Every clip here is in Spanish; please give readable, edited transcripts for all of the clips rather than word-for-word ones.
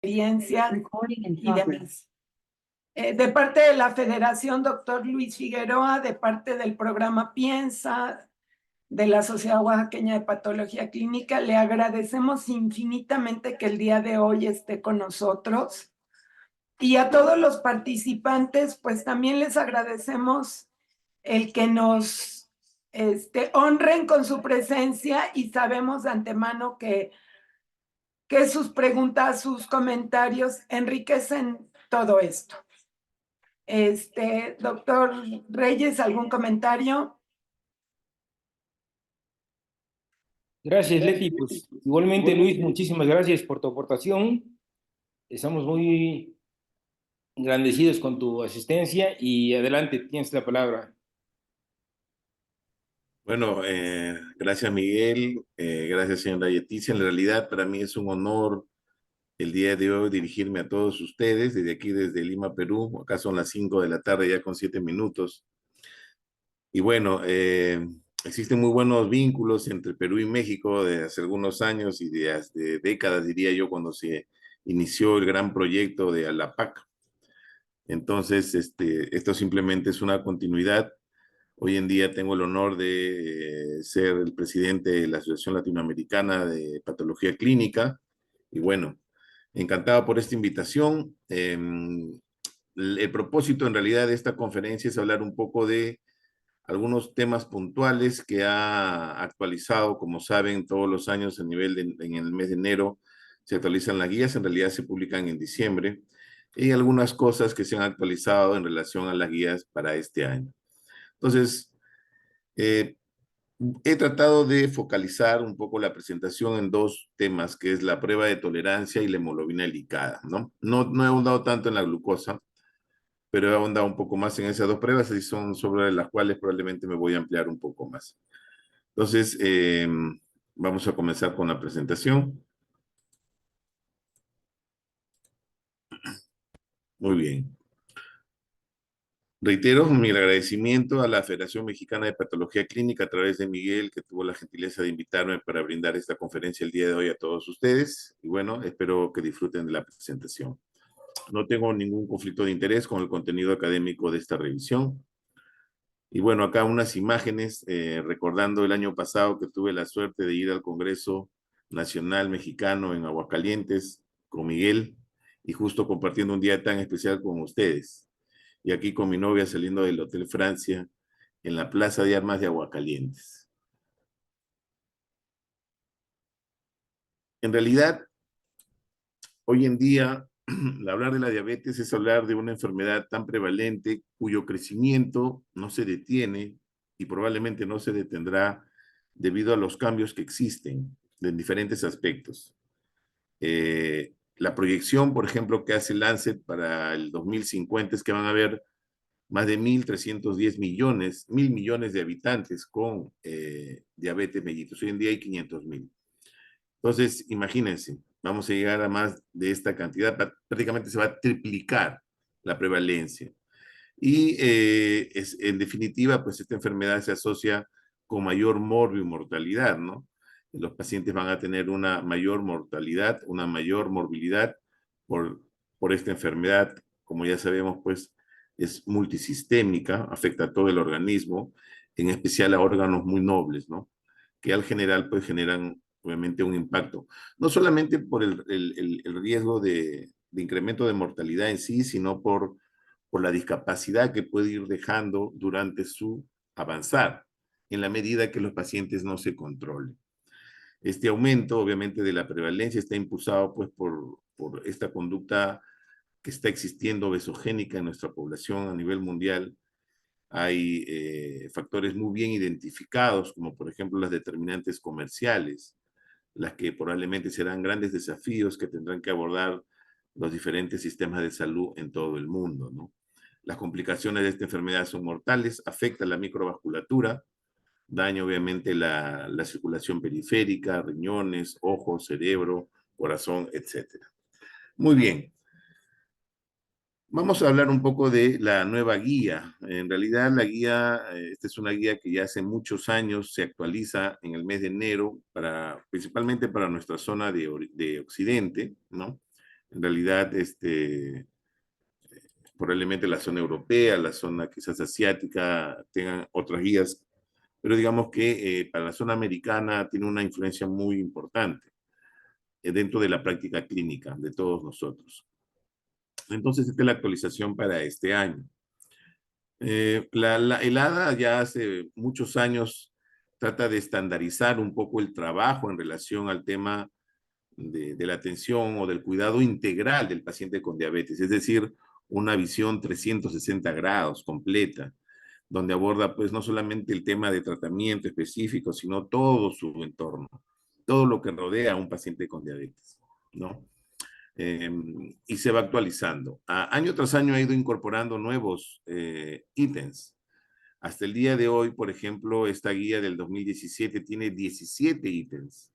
experiencia y demás. De parte de la Federación, doctor Luis Figueroa, de parte del programa Piensa, de la Sociedad Oaxaqueña de Patología Clínica, le agradecemos infinitamente que el día de hoy esté con nosotros. Y a todos los participantes, pues también les agradecemos el que nos honren con su presencia y sabemos de antemano que sus preguntas, sus comentarios enriquecen todo esto. Doctor Reyes, ¿algún comentario? Gracias, Leti. Pues igualmente, Luis, muchísimas gracias por tu aportación. Estamos muy agradecidos con tu asistencia y adelante, tienes la palabra. Bueno, gracias Miguel, gracias señora Leticia. En realidad para mí es un honor el día de hoy dirigirme a todos ustedes, desde aquí, desde Lima, Perú. Acá son las 5 de la tarde ya con 7 minutos. Y bueno, existen muy buenos vínculos entre Perú y México desde hace algunos años y desde décadas, diría yo, cuando se inició el gran proyecto de ALAPAC. Entonces, esto simplemente es una continuidad. Hoy en día tengo el honor de ser el presidente de la Asociación Latinoamericana de Patología Clínica. Y bueno, encantado por esta invitación. El propósito en realidad de esta conferencia es hablar un poco de algunos temas puntuales que ha actualizado, como saben, todos los años a nivel en el mes de enero se actualizan las guías, en realidad se publican en diciembre, y algunas cosas que se han actualizado en relación a las guías para este año. Entonces, he tratado de focalizar un poco la presentación en dos temas, que es la prueba de tolerancia y la hemoglobina glicada, ¿no? No he ahondado tanto en la glucosa, pero he ahondado un poco más en esas dos pruebas y son sobre las cuales probablemente me voy a ampliar un poco más. Entonces, vamos a comenzar con la presentación. Muy bien. Reitero mi agradecimiento a la Federación Mexicana de Patología Clínica a través de Miguel, que tuvo la gentileza de invitarme para brindar esta conferencia el día de hoy a todos ustedes. Y bueno, espero que disfruten de la presentación. No tengo ningún conflicto de interés con el contenido académico de esta revisión. Y bueno, acá unas imágenes recordando el año pasado que tuve la suerte de ir al Congreso Nacional Mexicano en Aguascalientes con Miguel y justo compartiendo un día tan especial con ustedes. Y aquí con mi novia saliendo del Hotel Francia en la Plaza de Armas de Aguascalientes. En realidad, hoy en día, hablar de la diabetes es hablar de una enfermedad tan prevalente cuyo crecimiento no se detiene y probablemente no se detendrá debido a los cambios que existen en diferentes aspectos. La proyección, por ejemplo, que hace Lancet para el 2050 es que van a haber más de 1.310 millones, 1.000 millones de habitantes con diabetes mellitus. Hoy en día hay 500.000. Entonces, imagínense, vamos a llegar a más de esta cantidad, prácticamente se va a triplicar la prevalencia. Y en definitiva, pues esta enfermedad se asocia con mayor morbo y mortalidad, ¿no? Los pacientes van a tener una mayor mortalidad, una mayor morbilidad por esta enfermedad. Como ya sabemos, pues es multisistémica, afecta a todo el organismo, en especial a órganos muy nobles, ¿no? Que al general, pues generan obviamente un impacto, no solamente por el riesgo de incremento de mortalidad en sí, sino por la discapacidad que puede ir dejando durante su avanzar, en la medida que los pacientes no se controlen. Este aumento, obviamente, de la prevalencia está impulsado pues, por esta conducta que está existiendo obesogénica en nuestra población a nivel mundial. Hay factores muy bien identificados, como por ejemplo las determinantes comerciales, las que probablemente serán grandes desafíos que tendrán que abordar los diferentes sistemas de salud en todo el mundo, ¿no? Las complicaciones de esta enfermedad son mortales, afectan la microvasculatura, daña obviamente la circulación periférica, riñones, ojos, cerebro, corazón, etc. Muy bien. Vamos a hablar un poco de la nueva guía. En realidad la guía, esta es una guía que ya hace muchos años se actualiza en el mes de enero, principalmente para nuestra zona de Occidente, ¿no? En realidad, probablemente la zona europea, la zona quizás asiática, tengan otras guías, pero digamos que para la zona americana tiene una influencia muy importante dentro de la práctica clínica de todos nosotros. Entonces, esta es la actualización para este año. El ADA ya hace muchos años trata de estandarizar un poco el trabajo en relación al tema de la atención o del cuidado integral del paciente con diabetes, es decir, una visión 360 grados completa, donde aborda pues no solamente el tema de tratamiento específico, sino todo su entorno, todo lo que rodea a un paciente con diabetes, ¿no? Y se va actualizando. Año tras año ha ido incorporando nuevos ítems. Hasta el día de hoy, por ejemplo, esta guía del 2017 tiene 17 ítems,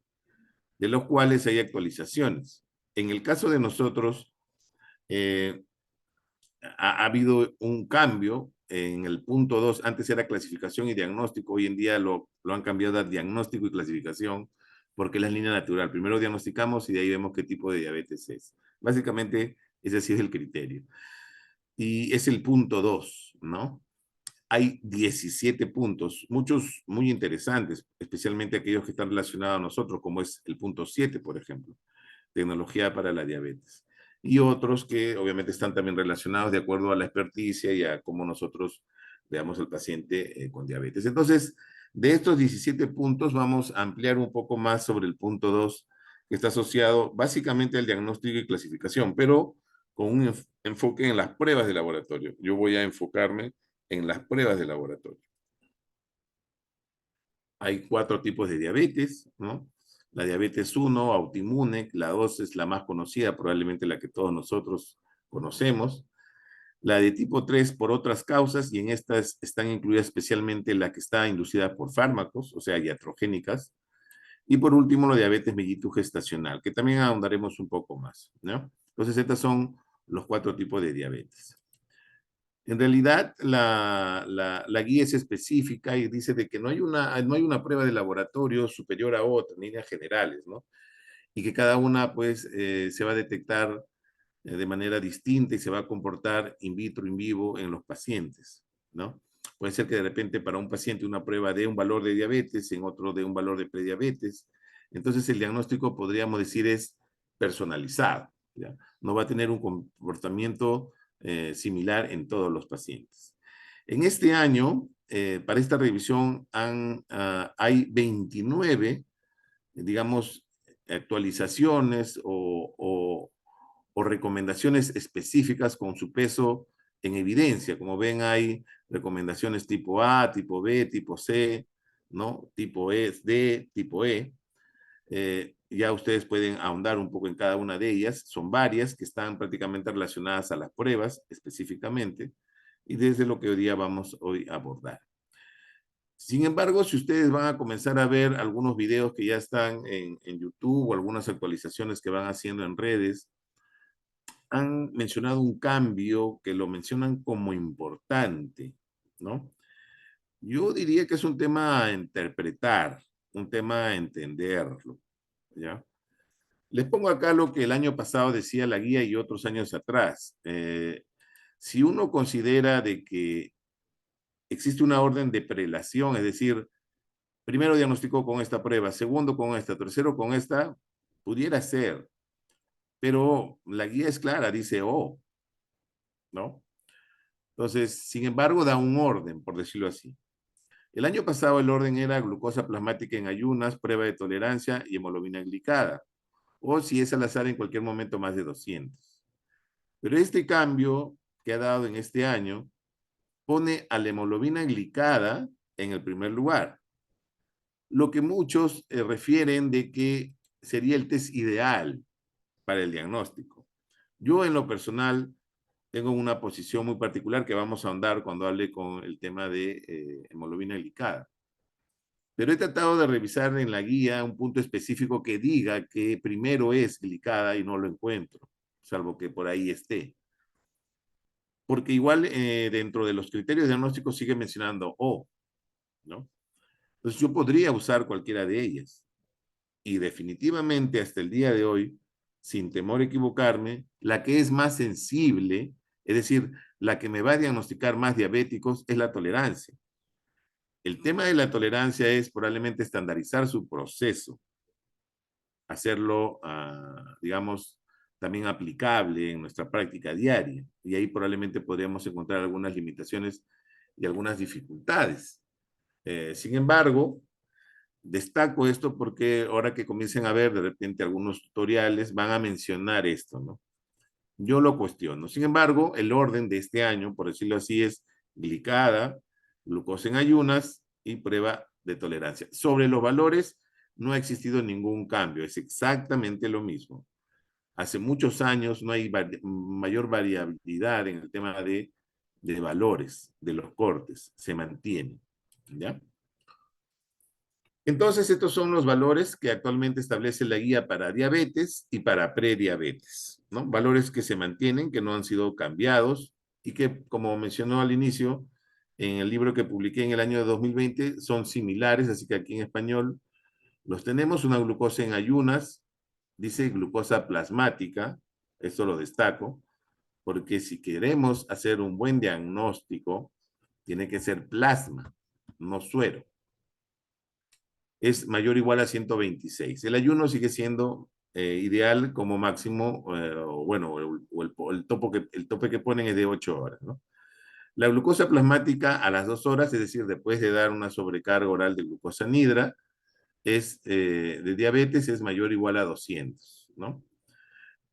de los cuales hay actualizaciones. En el caso de nosotros, ha habido un cambio en el punto 2. Antes era clasificación y diagnóstico, hoy en día lo han cambiado a diagnóstico y clasificación, porque es la línea natural. Primero diagnosticamos y de ahí vemos qué tipo de diabetes es. Básicamente, ese sí es el criterio. Y es el punto 2, ¿no? Hay 17 puntos, muchos muy interesantes, especialmente aquellos que están relacionados a nosotros, como es el punto 7, por ejemplo, tecnología para la diabetes. Y otros que obviamente están también relacionados de acuerdo a la experticia y a cómo nosotros veamos al paciente con diabetes. Entonces, de estos 17 puntos vamos a ampliar un poco más sobre el punto 2, que está asociado básicamente al diagnóstico y clasificación, pero con un enfoque en las pruebas de laboratorio. Yo voy a enfocarme en las pruebas de laboratorio. Hay 4 tipos de diabetes, ¿no? La diabetes 1, autoinmune, la 2 es la más conocida, probablemente la que todos nosotros conocemos. La de tipo 3 por otras causas, y en estas están incluidas especialmente la que está inducida por fármacos, o sea, iatrogénicas. Y por último, la diabetes mellitus gestacional, que también ahondaremos un poco más, ¿no? Entonces, estos son los 4 tipos de diabetes. En realidad, la guía es específica y dice de que no hay una prueba de laboratorio superior a otra, en líneas generales, ¿no? Y que cada una, pues, se va a detectar de manera distinta y se va a comportar in vitro, in vivo en los pacientes, ¿no? Puede ser que de repente para un paciente una prueba dé un valor de diabetes, en otro de un valor de prediabetes. Entonces, el diagnóstico, podríamos decir, es personalizado, ¿ya? No va a tener un comportamiento similar en todos los pacientes. En este año, para esta revisión, hay 29, digamos, actualizaciones o recomendaciones específicas con su peso en evidencia. Como ven, hay recomendaciones tipo A, tipo B, tipo C, ¿no? Tipo E, D, tipo E. Ya ustedes pueden ahondar un poco en cada una de ellas. Son varias que están prácticamente relacionadas a las pruebas específicamente y desde lo que hoy día vamos hoy a abordar. Sin embargo, si ustedes van a comenzar a ver algunos videos que ya están en YouTube o algunas actualizaciones que van haciendo en redes, han mencionado un cambio que lo mencionan como importante, ¿no? Yo diría que es un tema a interpretar, un tema a entenderlo, ¿ya? Les pongo acá lo que el año pasado decía la guía y otros años atrás. Si uno considera de que existe una orden de prelación, es decir, primero diagnosticó con esta prueba, segundo con esta, tercero con esta, pudiera ser, pero la guía es clara, dice oh, ¿no? Entonces, sin embargo, da un orden, por decirlo así. El año pasado el orden era glucosa plasmática en ayunas, prueba de tolerancia y hemoglobina glicada, o si es al azar en cualquier momento más de 200. Pero este cambio que ha dado en este año pone a la hemoglobina glicada en el primer lugar, lo que muchos refieren de que sería el test ideal para el diagnóstico. Yo en lo personal tengo una posición muy particular que vamos a ahondar cuando hable con el tema de hemoglobina glicada. Pero he tratado de revisar en la guía un punto específico que diga que primero es glicada y no lo encuentro, salvo que por ahí esté. Porque igual dentro de los criterios diagnósticos sigue mencionando O, ¿no? Entonces yo podría usar cualquiera de ellas. Y definitivamente hasta el día de hoy sin temor a equivocarme, la que es más sensible, es decir, la que me va a diagnosticar más diabéticos, es la tolerancia. El tema de la tolerancia es probablemente estandarizar su proceso, hacerlo, digamos, también aplicable en nuestra práctica diaria. Y ahí probablemente podríamos encontrar algunas limitaciones y algunas dificultades. Sin embargo, destaco esto porque ahora que comiencen a ver de repente algunos tutoriales van a mencionar esto, ¿no? Yo lo cuestiono. Sin embargo, el orden de este año, por decirlo así, es glicada, glucosa en ayunas y prueba de tolerancia. Sobre los valores no ha existido ningún cambio, es exactamente lo mismo. Hace muchos años no hay mayor variabilidad en el tema de valores, de los cortes, se mantiene, ¿ya? Entonces, estos son los valores que actualmente establece la guía para diabetes y para prediabetes, ¿no? Valores que se mantienen, que no han sido cambiados y que, como mencionó al inicio, en el libro que publiqué en el año de 2020, son similares, así que aquí en español los tenemos. Una glucosa en ayunas, dice glucosa plasmática, esto lo destaco, porque si queremos hacer un buen diagnóstico, tiene que ser plasma, no suero. Es mayor o igual a 126. El ayuno sigue siendo ideal como máximo, bueno, el tope que ponen es de 8 horas, ¿no? La glucosa plasmática a las 2 horas, es decir, después de dar una sobrecarga oral de glucosa anhidra, de diabetes es mayor o igual a 200, ¿no?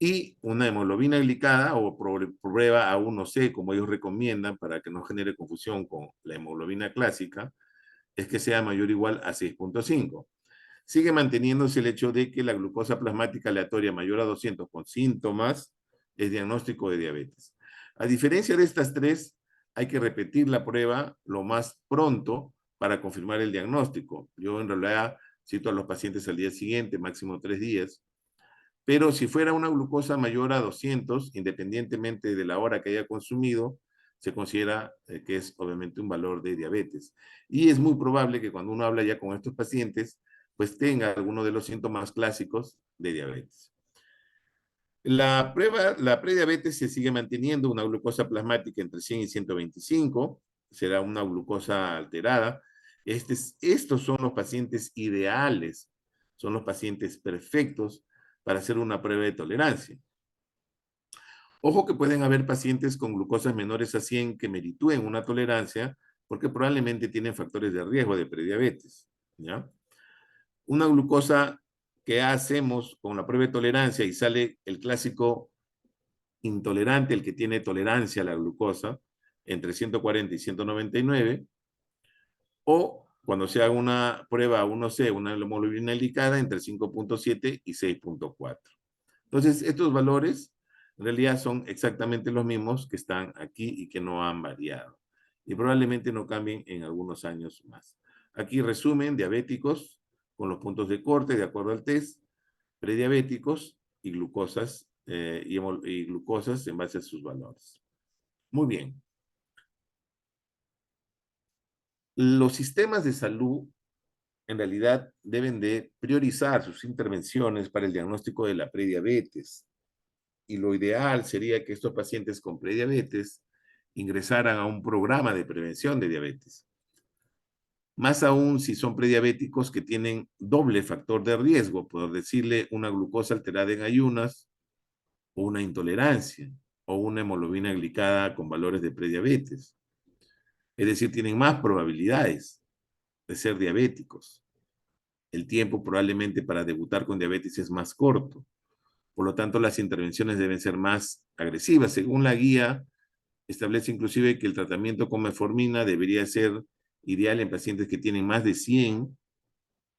Y una hemoglobina glicada o prueba A1C, como ellos recomiendan para que no genere confusión con la hemoglobina clásica, es que sea mayor o igual a 6.5. Sigue manteniéndose el hecho de que la glucosa plasmática aleatoria mayor a 200 con síntomas es diagnóstico de diabetes. A diferencia de estas tres, hay que repetir la prueba lo más pronto para confirmar el diagnóstico. Yo en realidad cito a los pacientes al día siguiente, máximo 3 días, pero si fuera una glucosa mayor a 200, independientemente de la hora que haya consumido, se considera que es obviamente un valor de diabetes. Y es muy probable que cuando uno habla ya con estos pacientes, pues tenga alguno de los síntomas clásicos de diabetes. La prediabetes se sigue manteniendo, una glucosa plasmática entre 100 y 125, será una glucosa alterada. Estos son los pacientes ideales, son los pacientes perfectos para hacer una prueba de tolerancia. Ojo que pueden haber pacientes con glucosas menores a 100 que meritúen una tolerancia porque probablemente tienen factores de riesgo de prediabetes, ¿ya? Una glucosa que hacemos con la prueba de tolerancia y sale el clásico intolerante, el que tiene tolerancia a la glucosa, entre 140 y 199, o cuando se haga una prueba 1C, una hemoglobina glicada, entre 5.7 y 6.4. Entonces, estos valores en realidad son exactamente los mismos que están aquí y que no han variado. Y probablemente no cambien en algunos años más. Aquí resumen diabéticos con los puntos de corte de acuerdo al test, prediabéticos y glucosas, y glucosas en base a sus valores. Muy bien. Los sistemas de salud en realidad deben de priorizar sus intervenciones para el diagnóstico de la prediabetes. Y lo ideal sería que estos pacientes con prediabetes ingresaran a un programa de prevención de diabetes. Más aún si son prediabéticos que tienen doble factor de riesgo, por decirle una glucosa alterada en ayunas, o una intolerancia, o una hemoglobina glicada con valores de prediabetes. Es decir, tienen más probabilidades de ser diabéticos. El tiempo probablemente para debutar con diabetes es más corto. Por lo tanto, las intervenciones deben ser más agresivas. Según la guía, establece inclusive que el tratamiento con metformina debería ser ideal en pacientes que tienen más de 100,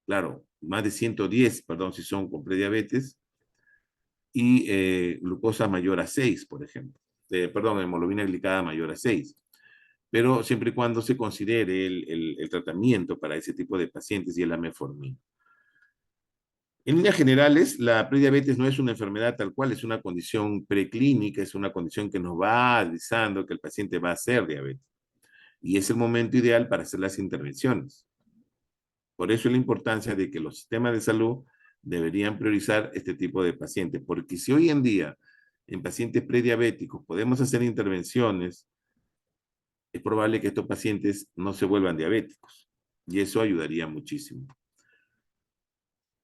claro, más de 110, perdón, si son con prediabetes, y glucosa mayor a 6, por ejemplo. Perdón, hemoglobina glicada mayor a 6. Pero siempre y cuando se considere el tratamiento para ese tipo de pacientes y la metformina. En líneas generales, la prediabetes no es una enfermedad tal cual, es una condición preclínica, es una condición que nos va avisando que el paciente va a ser diabético. Y es el momento ideal para hacer las intervenciones. Por eso es la importancia de que los sistemas de salud deberían priorizar este tipo de pacientes, porque si hoy en día en pacientes prediabéticos podemos hacer intervenciones, es probable que estos pacientes no se vuelvan diabéticos, y eso ayudaría muchísimo.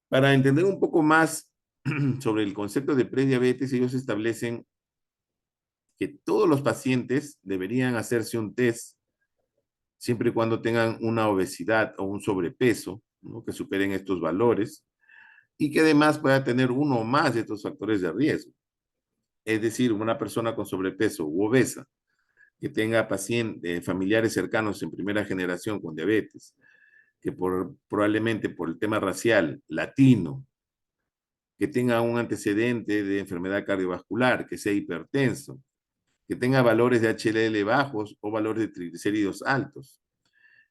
Para entender un poco más sobre el concepto de prediabetes, ellos establecen que todos los pacientes deberían hacerse un test siempre y cuando tengan una obesidad o un sobrepeso, ¿no?, que superen estos valores, y que además pueda tener uno o más de estos factores de riesgo. Es decir, una persona con sobrepeso u obesa que tenga familiares cercanos en primera generación con diabetes, que probablemente por el tema racial, latino, que tenga un antecedente de enfermedad cardiovascular, que sea hipertenso, que tenga valores de HDL bajos o valores de triglicéridos altos,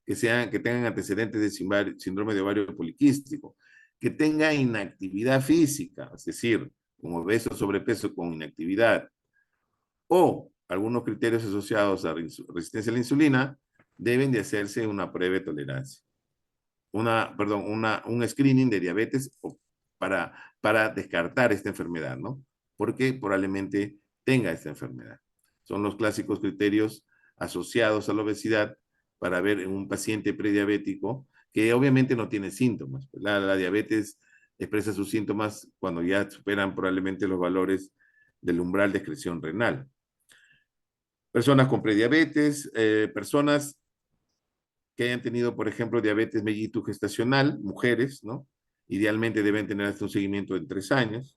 que tengan antecedentes de síndrome de ovario poliquístico, que tenga inactividad física, es decir, como obeso o sobrepeso con inactividad, o algunos criterios asociados a resistencia a la insulina, deben de hacerse una prueba de tolerancia. Un screening de diabetes para descartar esta enfermedad, ¿no? Porque probablemente tenga esta enfermedad. Son los clásicos criterios asociados a la obesidad para ver en un paciente prediabético que obviamente no tiene síntomas. La diabetes expresa sus síntomas cuando ya superan probablemente los valores del umbral de excreción renal. Personas con prediabetes, personas que hayan tenido, por ejemplo, diabetes mellitus gestacional, mujeres, ¿no? Idealmente deben tener hasta un seguimiento de 3 años.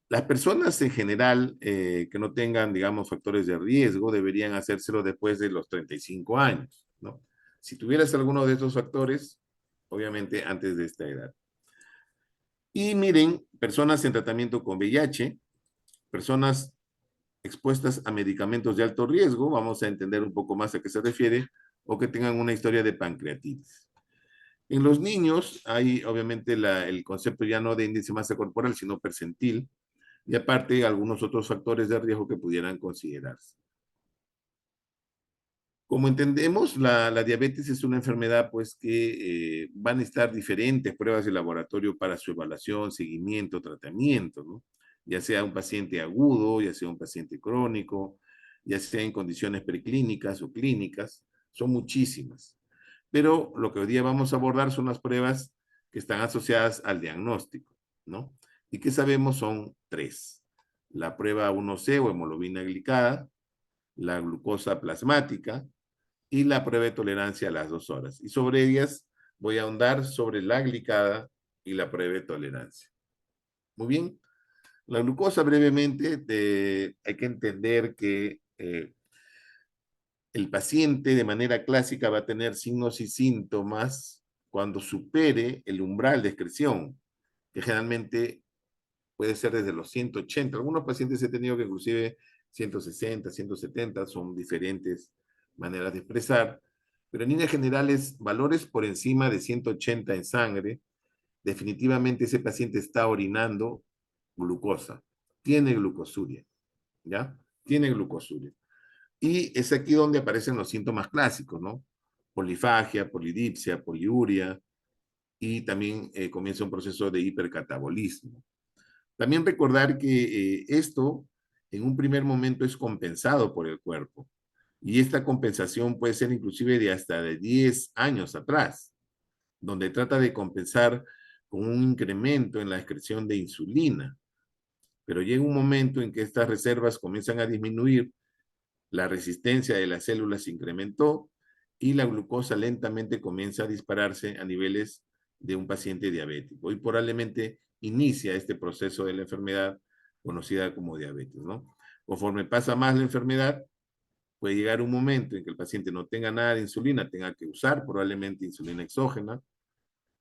Las personas en general que no tengan, digamos, factores de riesgo deberían hacérselo después de los 35 años, ¿no? Si tuvieras alguno de estos factores, obviamente antes de esta edad. Y miren, personas en tratamiento con VIH, personas expuestas a medicamentos de alto riesgo, vamos a entender un poco más a qué se refiere, o que tengan una historia de pancreatitis. En los niños hay obviamente el concepto ya no de índice de masa corporal, sino percentil, y aparte algunos otros factores de riesgo que pudieran considerarse. Como entendemos, la diabetes es una enfermedad pues que van a estar diferentes pruebas de laboratorio para su evaluación, seguimiento, tratamiento, ¿no? Ya sea un paciente agudo, ya sea un paciente crónico, ya sea en condiciones preclínicas o clínicas, son muchísimas. Pero lo que hoy día vamos a abordar son las pruebas que están asociadas al diagnóstico, ¿no? Y que sabemos son 3. La prueba 1C o hemoglobina glicada, la glucosa plasmática y la prueba de tolerancia a las 2 horas. Y sobre ellas voy a ahondar sobre la glicada y la prueba de tolerancia. Muy bien. La glucosa brevemente, hay que entender que el paciente de manera clásica va a tener signos y síntomas cuando supere el umbral de excreción, que generalmente puede ser desde los 180. Algunos pacientes he tenido que inclusive 160, 170, son diferentes maneras de expresar, pero en líneas generales, valores por encima de 180 en sangre, definitivamente ese paciente está orinando glucosa, tiene glucosuria, ¿ya? Tiene glucosuria. Y es aquí donde aparecen los síntomas clásicos, ¿no? Polifagia, polidipsia, poliuria, y también comienza un proceso de hipercatabolismo. También recordar que esto en un primer momento es compensado por el cuerpo, y esta compensación puede ser inclusive de hasta de 10 años atrás, donde trata de compensar con un incremento en la excreción de insulina. Pero llega un momento en que estas reservas comienzan a disminuir, la resistencia de las células se incrementó y la glucosa lentamente comienza a dispararse a niveles de un paciente diabético y probablemente inicia este proceso de la enfermedad conocida como diabetes, ¿no? Conforme pasa más la enfermedad, puede llegar un momento en que el paciente no tenga nada de insulina, tenga que usar probablemente insulina exógena,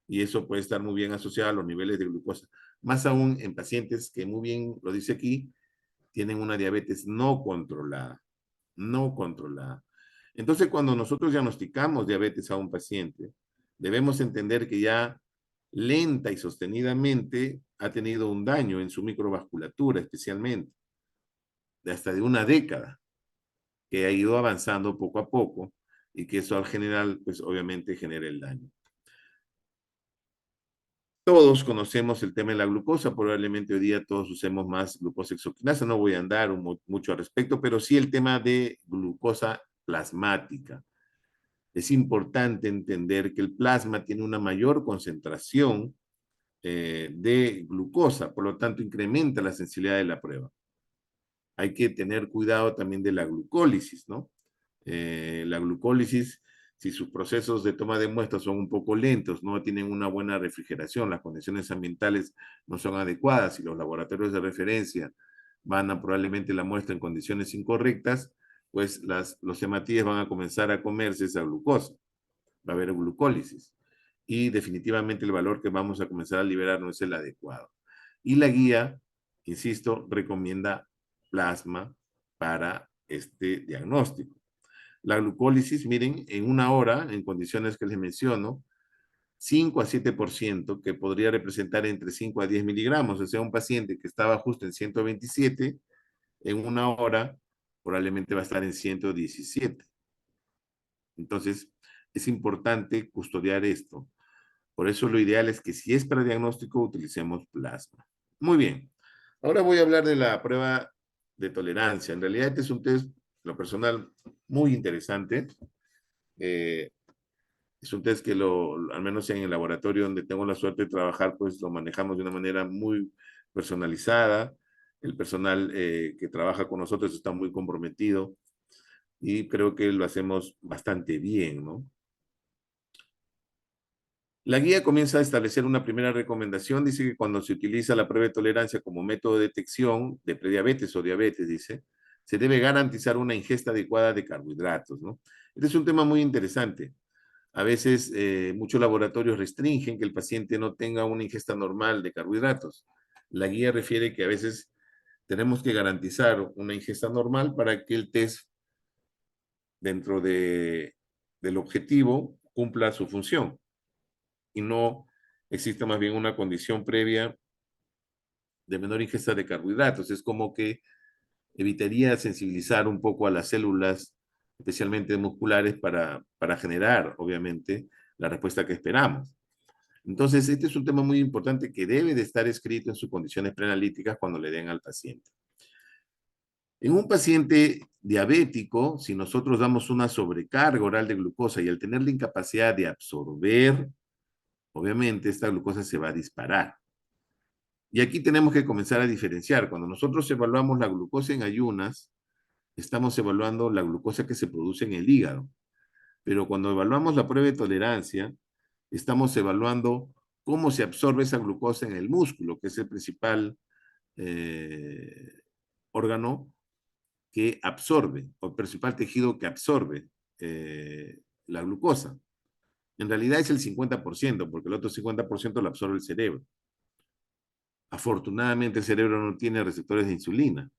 y eso puede estar muy bien asociado a los niveles de glucosa. Más aún en pacientes que, muy bien lo dice aquí, tienen una diabetes no controlada. No controlada. Entonces, cuando nosotros diagnosticamos diabetes a un paciente, debemos entender que ya lenta y sostenidamente ha tenido un daño en su microvasculatura, especialmente, de hasta de una década, que ha ido avanzando poco a poco y que eso al general, pues obviamente genera el daño. Todos conocemos el tema de la glucosa, probablemente hoy día todos usemos más glucosa exoquinasa, no voy a andar mucho al respecto, pero sí el tema de glucosa plasmática. Es importante entender que el plasma tiene una mayor concentración de glucosa, por lo tanto incrementa la sensibilidad de la prueba. Hay que tener cuidado también de la glucólisis, ¿no? La glucólisis, si sus procesos de toma de muestras son un poco lentos, no tienen una buena refrigeración, las condiciones ambientales no son adecuadas y los laboratorios de referencia van a probablemente la muestra en condiciones incorrectas, pues los hematíes van a comenzar a comerse esa glucosa. Va a haber glucólisis. Y definitivamente el valor que vamos a comenzar a liberar no es el adecuado. Y la guía, insisto, recomienda plasma para este diagnóstico. La glucólisis, miren, en una hora, en condiciones que les menciono, 5 a 7%, que podría representar entre 5 a 10 miligramos. O sea, un paciente que estaba justo en 127, en una hora probablemente va a estar en 117. Entonces, es importante custodiar esto. Por eso lo ideal es que si es para diagnóstico, utilicemos plasma. Muy bien. Ahora voy a hablar de la prueba de tolerancia. En realidad, este es un test, lo personal, muy interesante. Es un test que al menos en el laboratorio donde tengo la suerte de trabajar, pues lo manejamos de una manera muy personalizada. El personal que trabaja con nosotros está muy comprometido y creo que lo hacemos bastante bien, ¿no? La guía comienza a establecer una primera recomendación. Dice que cuando se utiliza la prueba de tolerancia como método de detección de prediabetes o diabetes, dice, se debe garantizar una ingesta adecuada de carbohidratos, ¿no? Este es un tema muy interesante. A veces muchos laboratorios restringen que el paciente no tenga una ingesta normal de carbohidratos. La guía refiere que a veces tenemos que garantizar una ingesta normal para que el test dentro del objetivo cumpla su función y no existe más bien una condición previa de menor ingesta de carbohidratos. Es como que evitaría sensibilizar un poco a las células, especialmente musculares, para generar, obviamente, la respuesta que esperamos. Entonces, este es un tema muy importante que debe de estar escrito en sus condiciones preanalíticas cuando le den al paciente. En un paciente diabético, si nosotros damos una sobrecarga oral de glucosa y al tener la incapacidad de absorber, obviamente esta glucosa se va a disparar. Y aquí tenemos que comenzar a diferenciar. Cuando nosotros evaluamos la glucosa en ayunas, estamos evaluando la glucosa que se produce en el hígado. Pero cuando evaluamos la prueba de tolerancia, estamos evaluando cómo se absorbe esa glucosa en el músculo, que es el principal órgano que absorbe, o el principal tejido que absorbe la glucosa. En realidad es el 50%, porque el otro 50% lo absorbe el cerebro. Afortunadamente el cerebro no tiene receptores de insulina.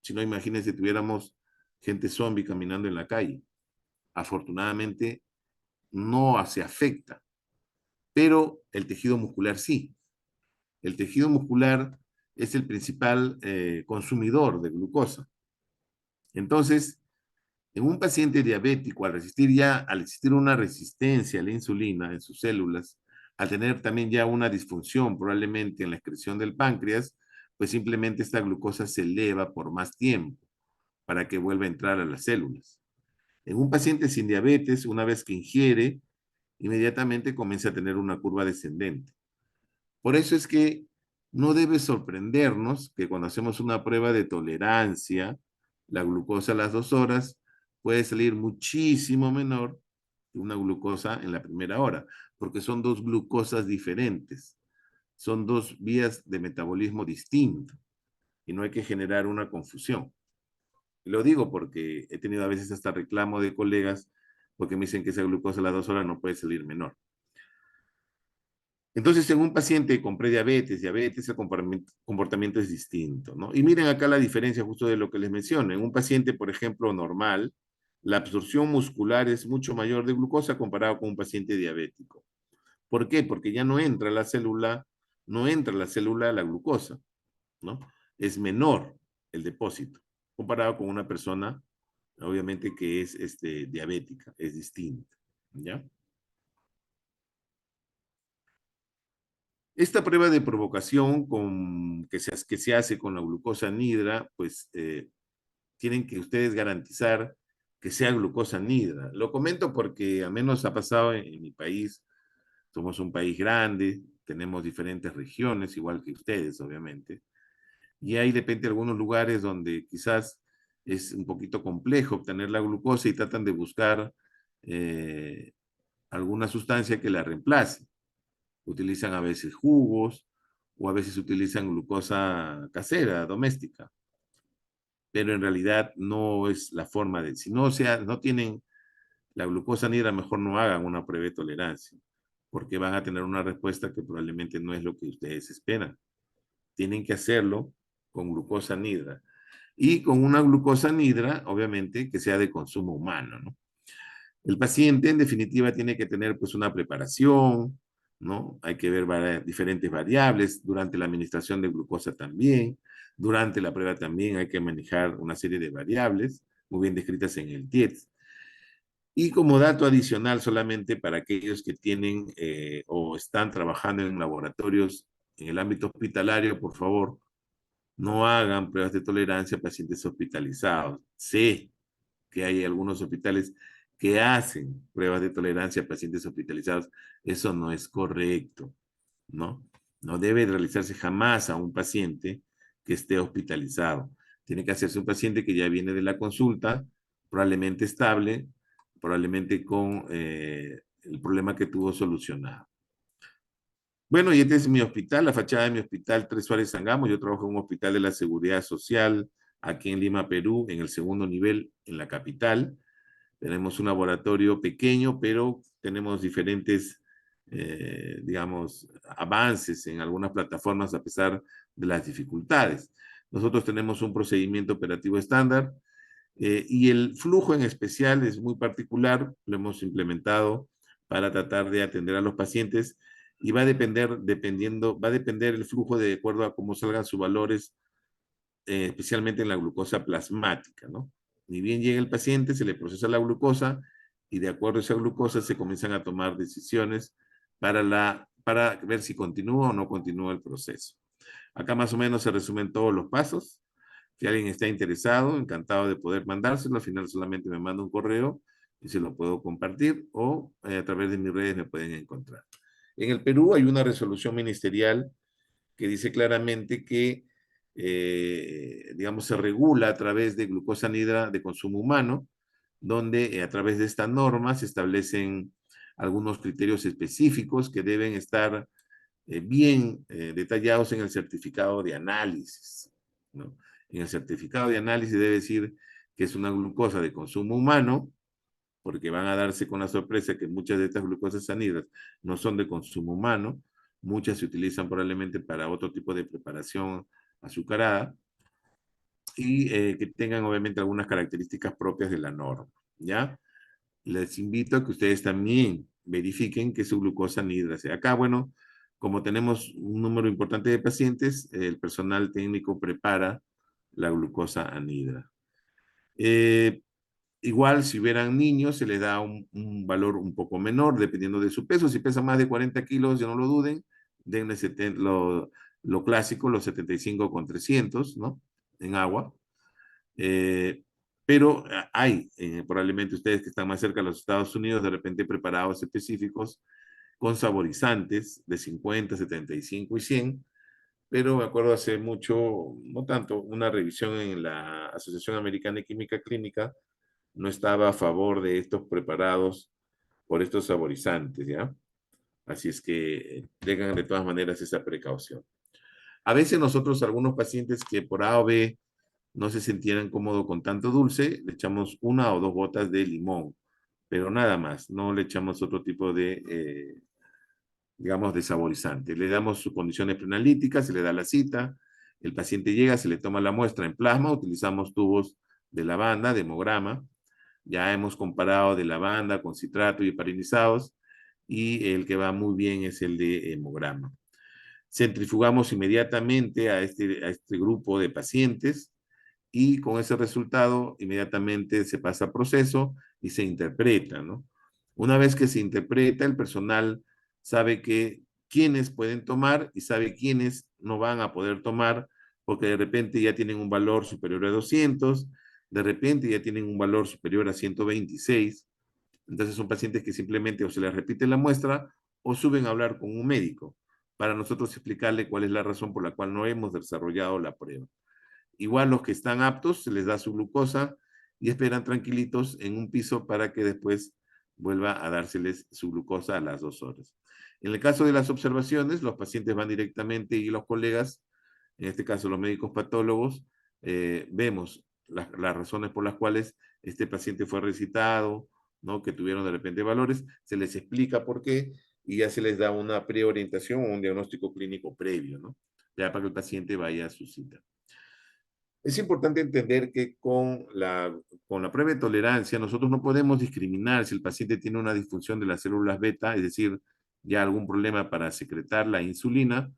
Si no, imagínense si tuviéramos gente zombie caminando en la calle. Afortunadamente no se afecta, pero el tejido muscular sí. El tejido muscular es el principal consumidor de glucosa. Entonces, en un paciente diabético, al existir una resistencia a la insulina en sus células, al tener también ya una disfunción probablemente en la excreción del páncreas, pues simplemente esta glucosa se eleva por más tiempo para que vuelva a entrar a las células. En un paciente sin diabetes, una vez que ingiere, inmediatamente comienza a tener una curva descendente. Por eso es que no debe sorprendernos que cuando hacemos una prueba de tolerancia, la glucosa a las 2 horas puede salir muchísimo menor que una glucosa en la primera hora, porque son dos glucosas diferentes, son dos vías de metabolismo distintas y no hay que generar una confusión. Lo digo porque he tenido a veces hasta reclamo de colegas porque me dicen que esa glucosa a las 2 horas no puede salir menor. Entonces, en un paciente con prediabetes, diabetes, el comportamiento es distinto, ¿no? Y miren acá la diferencia justo de lo que les menciono. En un paciente, por ejemplo, normal, la absorción muscular es mucho mayor de glucosa comparado con un paciente diabético. ¿Por qué? Porque ya no entra a la célula la glucosa, ¿no? Es menor el depósito comparado con una persona, obviamente, que es diabética, es distinta, ¿ya? Esta prueba de provocación que se hace con la glucosa anhidra, pues tienen que ustedes garantizar que sea glucosa anhidra. Lo comento porque al menos ha pasado en mi país. Somos un país grande, tenemos diferentes regiones, igual que ustedes, obviamente. Y hay de repente algunos lugares donde quizás es un poquito complejo obtener la glucosa y tratan de buscar eh, alguna sustancia que la reemplace. Utilizan a veces jugos o a veces utilizan glucosa casera, doméstica. Pero en realidad no es la forma de, si no, no tienen la glucosa anhidra, mejor no hagan una prueba de tolerancia, porque van a tener una respuesta que probablemente no es lo que ustedes esperan. Tienen que hacerlo con glucosa anhidra. Y con una glucosa anhidra, obviamente, que sea de consumo humano, ¿no? El paciente, en definitiva, tiene que tener pues una preparación, ¿no? Hay que ver diferentes variables durante la administración de glucosa también. Durante la prueba también hay que manejar una serie de variables muy bien descritas en el TIEDS. Y como dato adicional solamente para aquellos que tienen o están trabajando en laboratorios en el ámbito hospitalario, por favor, no hagan pruebas de tolerancia a pacientes hospitalizados. Sé que hay algunos hospitales que hacen pruebas de tolerancia a pacientes hospitalizados. Eso no es correcto, ¿no? No debe realizarse jamás a un paciente que esté hospitalizado. Tiene que hacerse un paciente que ya viene de la consulta, probablemente estable, probablemente con el problema que tuvo solucionado. Bueno, y este es mi hospital, la fachada de mi hospital 3 Suárez Sangamo. Yo trabajo en un hospital de la Seguridad Social aquí en Lima, Perú, en el segundo nivel, en la capital. Tenemos un laboratorio pequeño, pero tenemos diferentes, digamos, avances en algunas plataformas a pesar de las dificultades. Nosotros tenemos un procedimiento operativo estándar y el flujo en especial es muy particular, lo hemos implementado para tratar de atender a los pacientes y va a depender el flujo de acuerdo a cómo salgan sus valores, especialmente en la glucosa plasmática, ¿no? Ni bien llega el paciente, se le procesa la glucosa y de acuerdo a esa glucosa se comienzan a tomar decisiones para ver si continúa o no continúa el proceso. Acá más o menos se resumen todos los pasos. Si alguien está interesado, encantado de poder mandárselo. Al final solamente me manda un correo y se lo puedo compartir o a través de mis redes me pueden encontrar. En el Perú hay una resolución ministerial que dice claramente que, digamos, se regula a través de glucosa anhidra de consumo humano, donde a través de esta norma se establecen algunos criterios específicos que deben estar bien detallados en el certificado de análisis, ¿no? En el certificado de análisis debe decir que es una glucosa de consumo humano, porque van a darse con la sorpresa que muchas de estas glucosas anhidras no son de consumo humano, muchas se utilizan probablemente para otro tipo de preparación azucarada, y que tengan obviamente algunas características propias de la norma, ¿ya? Les invito a que ustedes también verifiquen que su glucosa anhidra sea. Acá, bueno, como tenemos un número importante de pacientes, el personal técnico prepara la glucosa anhidra. Igual, si hubieran niños, se les da un valor un poco menor, dependiendo de su peso. Si pesa más de 40 kilos, ya no lo duden, denle lo clásico, los 75/300, ¿no? En agua. Pero hay, probablemente ustedes que están más cerca de los Estados Unidos, de repente preparados específicos con saborizantes de 50, 75 y 100, pero me acuerdo hace mucho, no tanto, una revisión en la Asociación Americana de Química Clínica no estaba a favor de estos preparados por estos saborizantes, ¿ya? Así es que tengan de todas maneras esa precaución. A veces nosotros, algunos pacientes que por A o B no se sintieran cómodos con tanto dulce, le echamos 1 o 2 gotas de limón, pero nada más, no le echamos otro tipo de, digamos, de saborizante. Le damos sus condiciones preanalíticas, se le da la cita, el paciente llega, se le toma la muestra en plasma, utilizamos tubos de lavanda, de hemograma, ya hemos comparado de lavanda con citrato y heparinizados, y el que va muy bien es el de hemograma. Centrifugamos inmediatamente a este grupo de pacientes, y con ese resultado inmediatamente se pasa a proceso y se interpreta, ¿no? Una vez que se interpreta, el personal sabe que quiénes pueden tomar y sabe quiénes no van a poder tomar porque de repente ya tienen un valor superior a 200, de repente ya tienen un valor superior a 126. Entonces son pacientes que simplemente o se les repite la muestra o suben a hablar con un médico para nosotros explicarle cuál es la razón por la cual no hemos desarrollado la prueba. Igual los que están aptos, se les da su glucosa y esperan tranquilitos en un piso para que después vuelva a dárseles su glucosa a las 2 horas. En el caso de las observaciones, los pacientes van directamente y los colegas, en este caso los médicos patólogos, vemos las razones por las cuales este paciente fue recitado, ¿no? Que tuvieron de repente valores, se les explica por qué y ya se les da una preorientación o un diagnóstico clínico previo, ¿no? Ya para que el paciente vaya a su cita. Es importante entender que con la prueba de tolerancia nosotros no podemos discriminar si el paciente tiene una disfunción de las células beta, es decir, ya algún problema para secretar la insulina,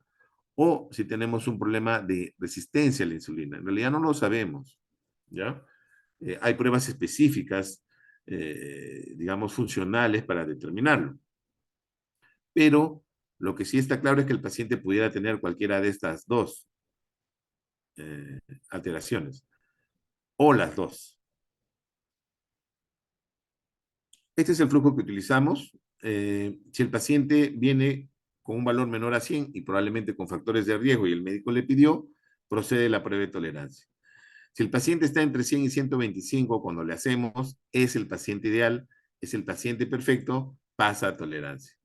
o si tenemos un problema de resistencia a la insulina. En realidad no lo sabemos, ¿ya? Hay pruebas específicas, digamos, funcionales para determinarlo. Pero lo que sí está claro es que el paciente pudiera tener cualquiera de estas dos alteraciones, o las dos. Este es el flujo que utilizamos. Si el paciente viene con un valor menor a 100 y probablemente con factores de riesgo y el médico le pidió, procede la prueba de tolerancia. Si el paciente está entre 100 y 125 cuando le hacemos, es el paciente ideal, es el paciente perfecto, pasa a tolerancia.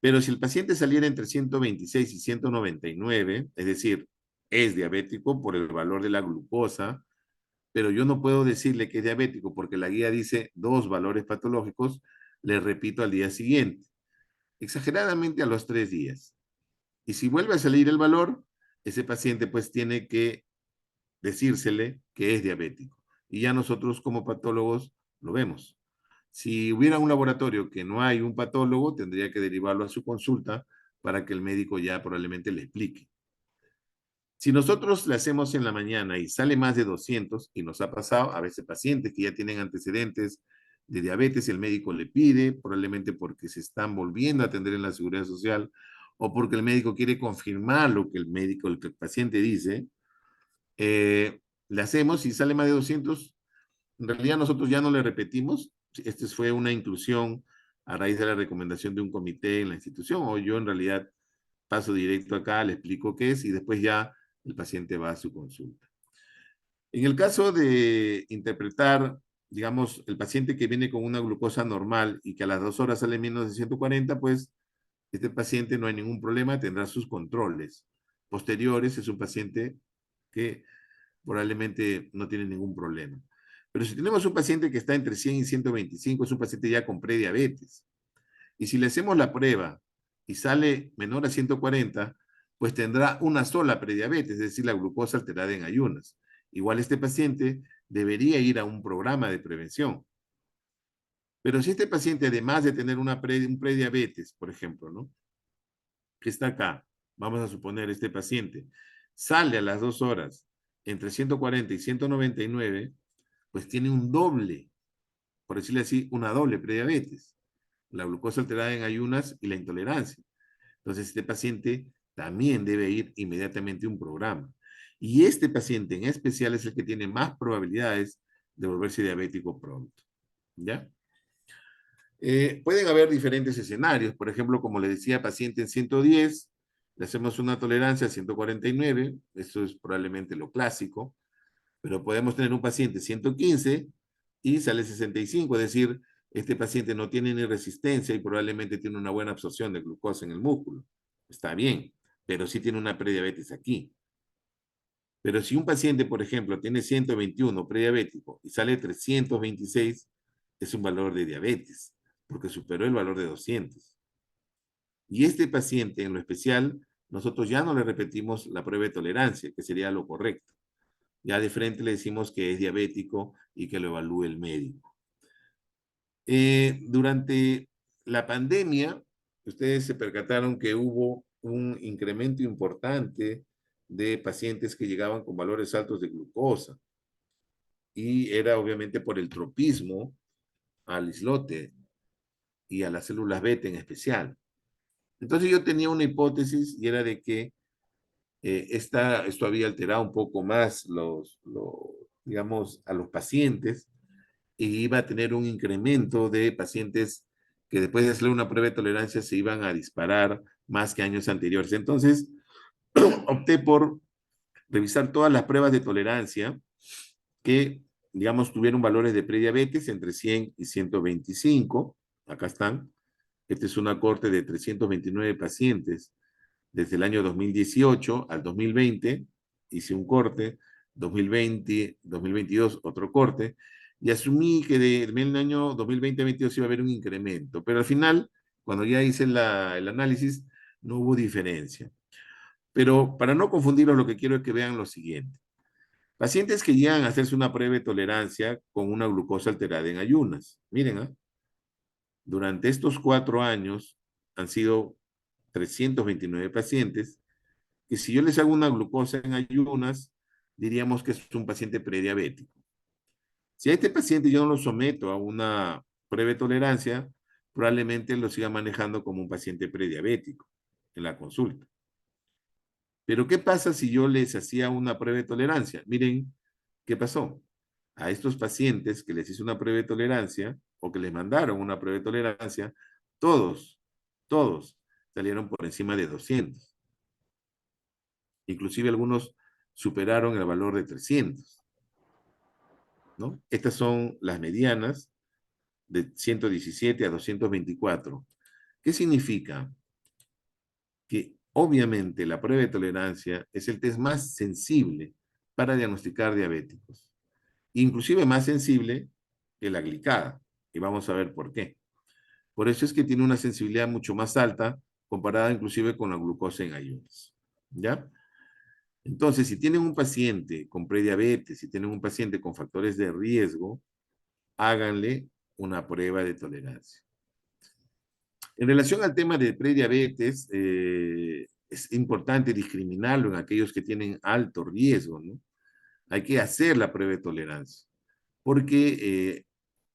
Pero si el paciente saliera entre 126 y 199, es decir, es diabético por el valor de la glucosa, pero yo no puedo decirle que es diabético porque la guía dice 2 valores patológicos, le repito al día siguiente, exageradamente a los 3 días. Y si vuelve a salir el valor, ese paciente pues tiene que decírsele que es diabético. Y ya nosotros como patólogos lo vemos. Si hubiera un laboratorio que no hay un patólogo, tendría que derivarlo a su consulta para que el médico ya probablemente le explique. Si nosotros le hacemos en la mañana y sale más de 200, y nos ha pasado a veces pacientes que ya tienen antecedentes de diabetes, el médico le pide, probablemente porque se están volviendo a atender en la seguridad social o porque el médico quiere confirmar lo que el paciente dice, le hacemos y sale más de 200, en realidad nosotros ya no le repetimos, esta fue una inclusión a raíz de la recomendación de un comité en la institución, o yo en realidad paso directo acá, le explico qué es y después ya el paciente va a su consulta. En el caso de interpretar, digamos, el paciente que viene con una glucosa normal y que a las 2 horas sale menos de 140, pues este paciente no hay ningún problema, tendrá sus controles posteriores, es un paciente que probablemente no tiene ningún problema. Pero si tenemos un paciente que está entre 100 y 125, es un paciente ya con prediabetes. Y si le hacemos la prueba y sale menor a 140, pues tendrá una sola prediabetes, es decir, la glucosa alterada en ayunas. Igual este paciente debería ir a un programa de prevención. Pero si este paciente, además de tener un prediabetes, por ejemplo, ¿no? Que está acá, vamos a suponer este paciente, sale a las 2 horas entre 140 y 199, pues tiene un doble, por decirle así, una doble prediabetes. La glucosa alterada en ayunas y la intolerancia. Entonces, este paciente también debe ir inmediatamente a un programa. Y este paciente en especial es el que tiene más probabilidades de volverse diabético pronto. ¿Ya? Pueden haber diferentes escenarios. Por ejemplo, como le decía, paciente en 110, le hacemos una tolerancia a 149, eso es probablemente lo clásico, pero podemos tener un paciente 115 y sale 65, es decir, este paciente no tiene ni resistencia y probablemente tiene una buena absorción de glucosa en el músculo. Está bien, pero sí tiene una prediabetes aquí. Pero si un paciente, por ejemplo, tiene 121 prediabético y sale 326, es un valor de diabetes, porque superó el valor de 200. Y este paciente, en lo especial, nosotros ya no le repetimos la prueba de tolerancia, que sería lo correcto. Ya de frente le decimos que es diabético y que lo evalúe el médico. Durante la pandemia, ustedes se percataron que hubo un incremento importante de pacientes que llegaban con valores altos de glucosa. Y era obviamente por el tropismo al islote y a las células beta en especial. Entonces yo tenía una hipótesis y era de que esto había alterado un poco más digamos, a los pacientes y iba a tener un incremento de pacientes que después de hacer una prueba de tolerancia se iban a disparar más que años anteriores. Entonces, opté por revisar todas las pruebas de tolerancia que, digamos, tuvieron valores de prediabetes entre 100 y 125. Acá están. Esta es una corte de 329 pacientes desde el año 2018 al 2020. Hice un corte, 2020, 2022, otro corte, y asumí que del año 2020-2022 iba a haber un incremento, pero al final, cuando ya hice el análisis, no hubo diferencia. Pero para no confundirlos, lo que quiero es que vean lo siguiente. Pacientes que llegan a hacerse una prueba de tolerancia con una glucosa alterada en ayunas. Miren, durante estos 4 años han sido 329 pacientes que si yo les hago una glucosa en ayunas, diríamos que es un paciente prediabético. Si a este paciente yo no lo someto a una prueba de tolerancia, probablemente lo siga manejando como un paciente prediabético en la consulta. Pero ¿qué pasa si yo les hacía una prueba de tolerancia? Miren qué pasó. A estos pacientes que les hice una prueba de tolerancia o que les mandaron una prueba de tolerancia, todos salieron por encima de 200. Inclusive algunos superaron el valor de 300. ¿No? Estas son las medianas de 117 a 224. ¿Qué significa? Que obviamente la prueba de tolerancia es el test más sensible para diagnosticar diabéticos, inclusive más sensible que la glicada, y vamos a ver por qué. Por eso es que tiene una sensibilidad mucho más alta comparada inclusive con la glucosa en ayunas, ¿ya? Entonces, si tienen un paciente con prediabetes, si tienen un paciente con factores de riesgo, háganle una prueba de tolerancia. En relación al tema de prediabetes, es importante discriminarlo en aquellos que tienen alto riesgo, ¿no? Hay que hacer la prueba de tolerancia, porque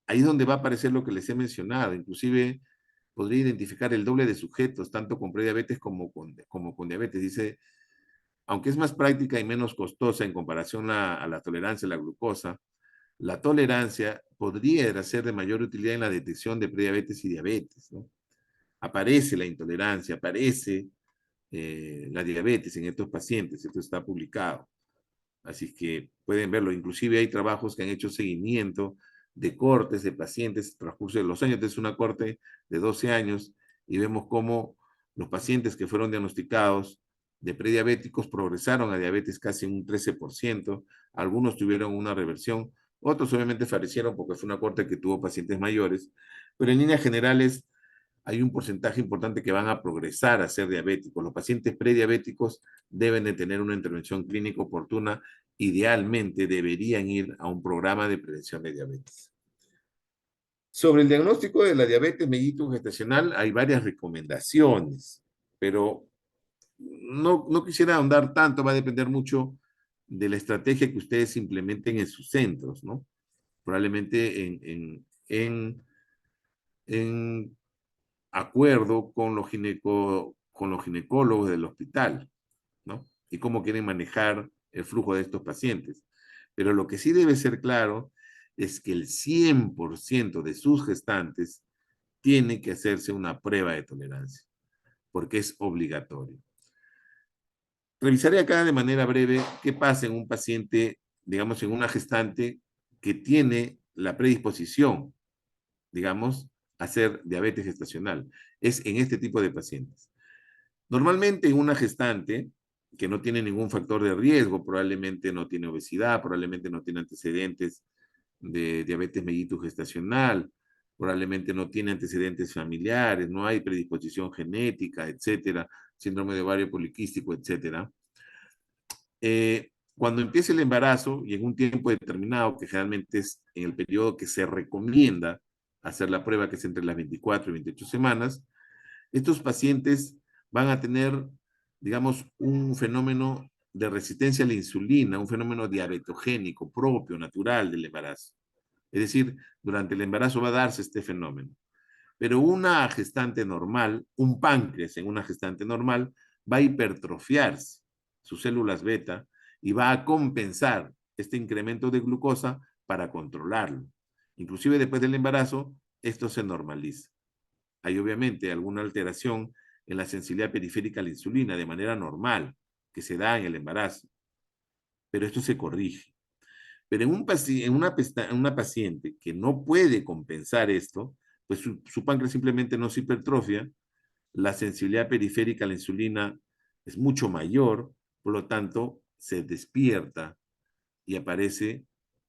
ahí es donde va a aparecer lo que les he mencionado. Inclusive podría identificar el doble de sujetos, tanto con prediabetes como con diabetes. Dice, aunque es más práctica y menos costosa en comparación a la tolerancia a la glucosa, la tolerancia podría ser de mayor utilidad en la detección de prediabetes y diabetes, ¿no? Aparece la intolerancia, aparece la diabetes en estos pacientes, esto está publicado. Así que pueden verlo, inclusive hay trabajos que han hecho seguimiento de cortes de pacientes transcurso de los años. Es una corte de 12 años y vemos cómo los pacientes que fueron diagnosticados de prediabéticos progresaron a diabetes casi un 13%, algunos tuvieron una reversión, otros obviamente fallecieron porque fue una corte que tuvo pacientes mayores, pero en líneas generales hay un porcentaje importante que van a progresar a ser diabéticos. Los pacientes prediabéticos deben de tener una intervención clínica oportuna. Idealmente deberían ir a un programa de prevención de diabetes. Sobre el diagnóstico de la diabetes mellitus gestacional hay varias recomendaciones, pero no quisiera ahondar tanto, va a depender mucho de la estrategia que ustedes implementen en sus centros, ¿no? Probablemente en acuerdo con los ginecólogos del hospital, ¿no? Y cómo quieren manejar el flujo de estos pacientes. Pero lo que sí debe ser claro es que el 100% de sus gestantes tiene que hacerse una prueba de tolerancia, porque es obligatorio. Revisaré acá de manera breve qué pasa en un paciente, digamos, en una gestante que tiene la predisposición, digamos, a hacer diabetes gestacional. Es en este tipo de pacientes. Normalmente en una gestante que no tiene ningún factor de riesgo, probablemente no tiene obesidad, probablemente no tiene antecedentes de diabetes mellitus gestacional, probablemente no tiene antecedentes familiares, no hay predisposición genética, etcétera, síndrome de ovario poliquístico, etcétera. Cuando empiece el embarazo y en un tiempo determinado, que generalmente es en el periodo que se recomienda hacer la prueba, que es entre las 24 y 28 semanas, estos pacientes van a tener, digamos, un fenómeno de resistencia a la insulina, un fenómeno diabetogénico propio, natural del embarazo. Es decir, durante el embarazo va a darse este fenómeno. Pero una gestante normal, un páncreas en una gestante normal, va a hipertrofiarse sus células beta y va a compensar este incremento de glucosa para controlarlo. Inclusive después del embarazo, esto se normaliza. Hay obviamente alguna alteración en la sensibilidad periférica a la insulina de manera normal, que se da en el embarazo, pero esto se corrige. Pero en una paciente que no puede compensar esto, pues su páncreas simplemente no se hipertrofia, la sensibilidad periférica a la insulina es mucho mayor, por lo tanto, se despierta y aparece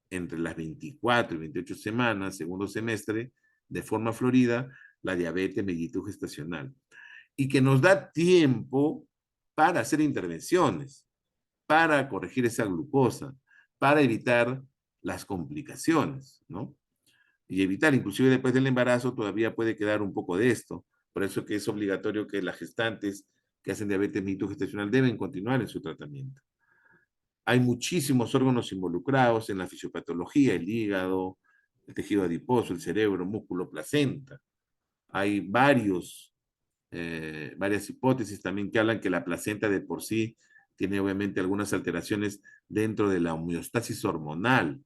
entre las 24 y 28 semanas, segundo semestre, de forma florida, la diabetes mellitus gestacional. Y que nos da tiempo para hacer intervenciones, para corregir esa glucosa, para evitar las complicaciones, ¿no? Y evitar, inclusive después del embarazo, todavía puede quedar un poco de esto. Por eso que es obligatorio que las gestantes que hacen diabetes mellitus gestacional deben continuar en su tratamiento. Hay muchísimos órganos involucrados en la fisiopatología, el hígado, el tejido adiposo, el cerebro, músculo, placenta. Hay varias hipótesis también que hablan que la placenta de por sí tiene obviamente algunas alteraciones dentro de la homeostasis hormonal,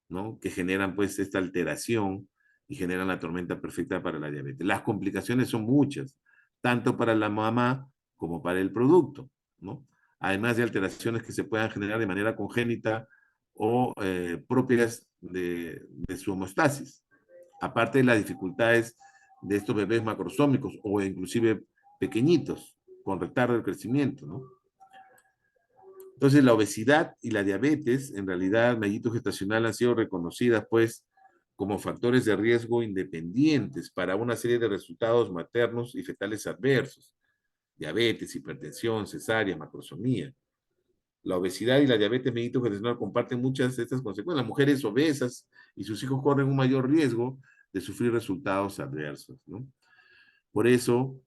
¿no? Que generan pues esta alteración y generan la tormenta perfecta para la diabetes. Las complicaciones son muchas, tanto para la mamá como para el producto, ¿no? Además de alteraciones que se puedan generar de manera congénita o propias de su homeostasis. Aparte de las dificultades de estos bebés macrosómicos o inclusive pequeñitos con retardo del crecimiento, ¿no? Entonces, la obesidad y la diabetes, en realidad, mellitus gestacional, han sido reconocidas, pues, como factores de riesgo independientes para una serie de resultados maternos y fetales adversos. Diabetes, hipertensión, cesárea, macrosomía. La obesidad y la diabetes mellitus gestacional comparten muchas de estas consecuencias. Las mujeres obesas y sus hijos corren un mayor riesgo de sufrir resultados adversos, ¿no? Por eso,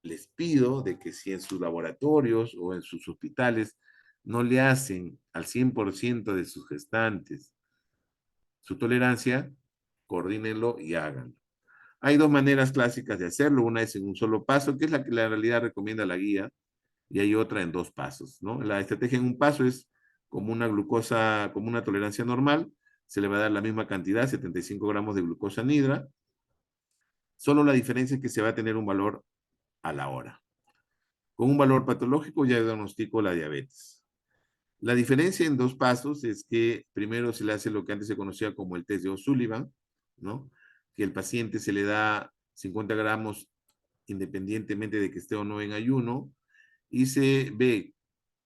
les pido de que si en sus laboratorios o en sus hospitales no le hacen al 100% de sus gestantes su tolerancia, coordínenlo y háganlo. Hay dos maneras clásicas de hacerlo. Una es en un solo paso, que es la que la realidad recomienda la guía, y hay otra en dos pasos, ¿no? La estrategia en un paso es como una glucosa, como una tolerancia normal, se le va a dar la misma cantidad, 75 gramos de glucosa anhidra, solo la diferencia es que se va a tener un valor a la hora. Con un valor patológico ya diagnostico la diabetes. La diferencia en dos pasos es que primero se le hace lo que antes se conocía como el test de O'Sullivan, ¿no? Que el paciente se le da 50 gramos independientemente de que esté o no en ayuno y se ve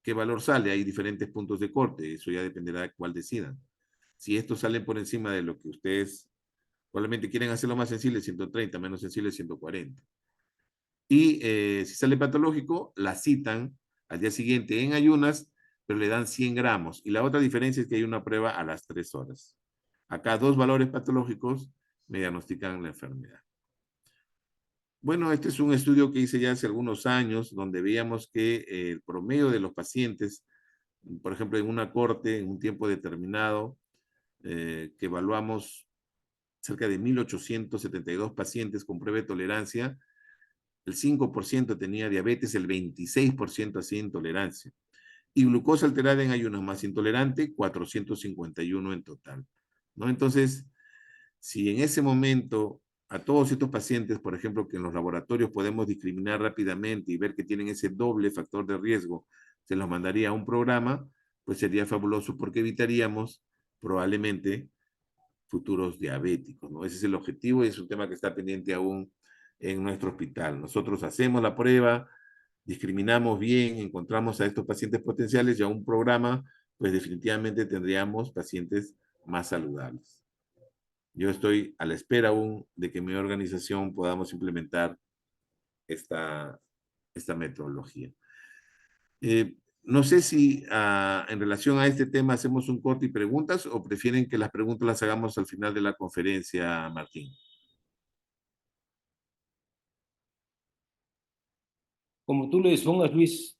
qué valor sale. Hay diferentes puntos de corte, eso ya dependerá de cuál decidan. Si estos salen por encima de lo que ustedes probablemente quieren hacerlo más sensible, 130, menos sensible, 140. Y si sale patológico, la citan al día siguiente en ayunas, pero le dan 100 gramos. Y la otra diferencia es que hay una prueba a las 3 horas. Acá dos valores patológicos me diagnostican la enfermedad. Bueno, este es un estudio que hice ya hace algunos años, donde veíamos que el promedio de los pacientes, por ejemplo, en una corte, en un tiempo determinado, que evaluamos cerca de 1.872 pacientes con prueba de tolerancia, el 5% tenía diabetes, el 26% hacía intolerancia. Y glucosa alterada en ayunos más intolerante, 451 en total, ¿no? Entonces, si en ese momento a todos estos pacientes, por ejemplo, que en los laboratorios podemos discriminar rápidamente y ver que tienen ese doble factor de riesgo, se los mandaría a un programa, pues sería fabuloso porque evitaríamos probablemente futuros diabéticos, ¿no? Ese es el objetivo y es un tema que está pendiente aún en nuestro hospital. Nosotros hacemos la prueba, discriminamos bien, encontramos a estos pacientes potenciales y a un programa, pues definitivamente tendríamos pacientes más saludables. Yo estoy a la espera aún de que mi organización podamos implementar esta metodología. No sé si en relación a este tema hacemos un corte y preguntas o prefieren que las preguntas las hagamos al final de la conferencia, Martín. Como tú le dispongas, Luis.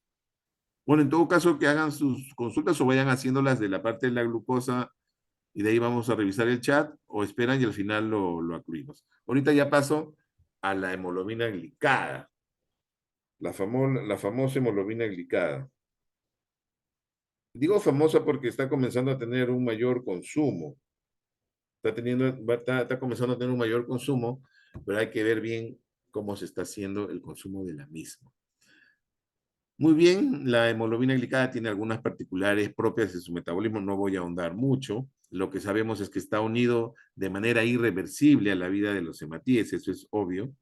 Bueno, en todo caso que hagan sus consultas o vayan haciéndolas de la parte de la glucosa y de ahí vamos a revisar el chat, o esperan y al final lo acluimos. Ahorita ya paso a la hemoglobina glicada, la famosa hemoglobina glicada. Digo famosa porque está comenzando a tener un mayor consumo, está comenzando a tener un mayor consumo, pero hay que ver bien cómo se está haciendo el consumo de la misma. Muy bien, la hemoglobina glicada tiene algunas particulares propias de su metabolismo, no voy a ahondar mucho. Lo que sabemos es que está unido de manera irreversible a la vida de los hematíes, eso es obvio,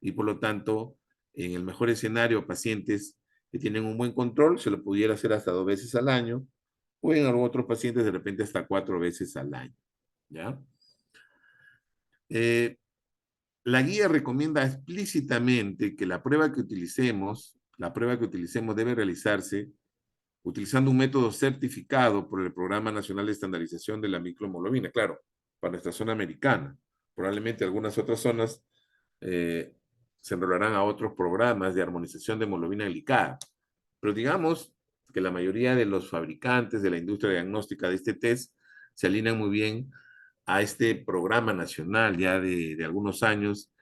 y por lo tanto, en el mejor escenario, pacientes que tienen un buen control, se lo pudiera hacer hasta 2 veces al año, o en otros pacientes de repente hasta 4 veces al año, ¿ya? La guía recomienda explícitamente que la prueba que utilicemos debe realizarse utilizando un método certificado por el Programa Nacional de Estandarización de la Microhemoglobina. Claro, para nuestra zona americana. Probablemente algunas otras zonas se enrolarán a otros programas de armonización de hemoglobina glicada. Pero digamos que la mayoría de los fabricantes de la industria diagnóstica de este test se alinean muy bien a este programa nacional ya de algunos años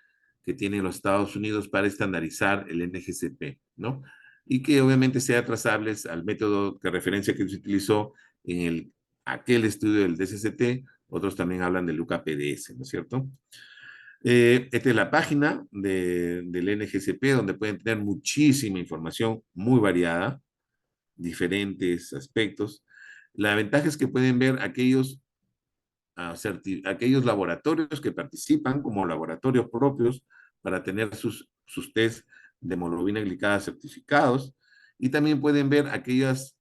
que tienen los Estados Unidos para estandarizar el NGCP, ¿no? Y que obviamente sea trazables al método de referencia que se utilizó en aquel estudio del DSCT, otros también hablan del UKPDS, ¿no es cierto? Esta es la página del NGCP, donde pueden tener muchísima información muy variada, diferentes aspectos. La ventaja es que pueden ver aquellos laboratorios que participan como laboratorios propios para tener sus test de hemoglobina glicada certificados, y también pueden ver aquellas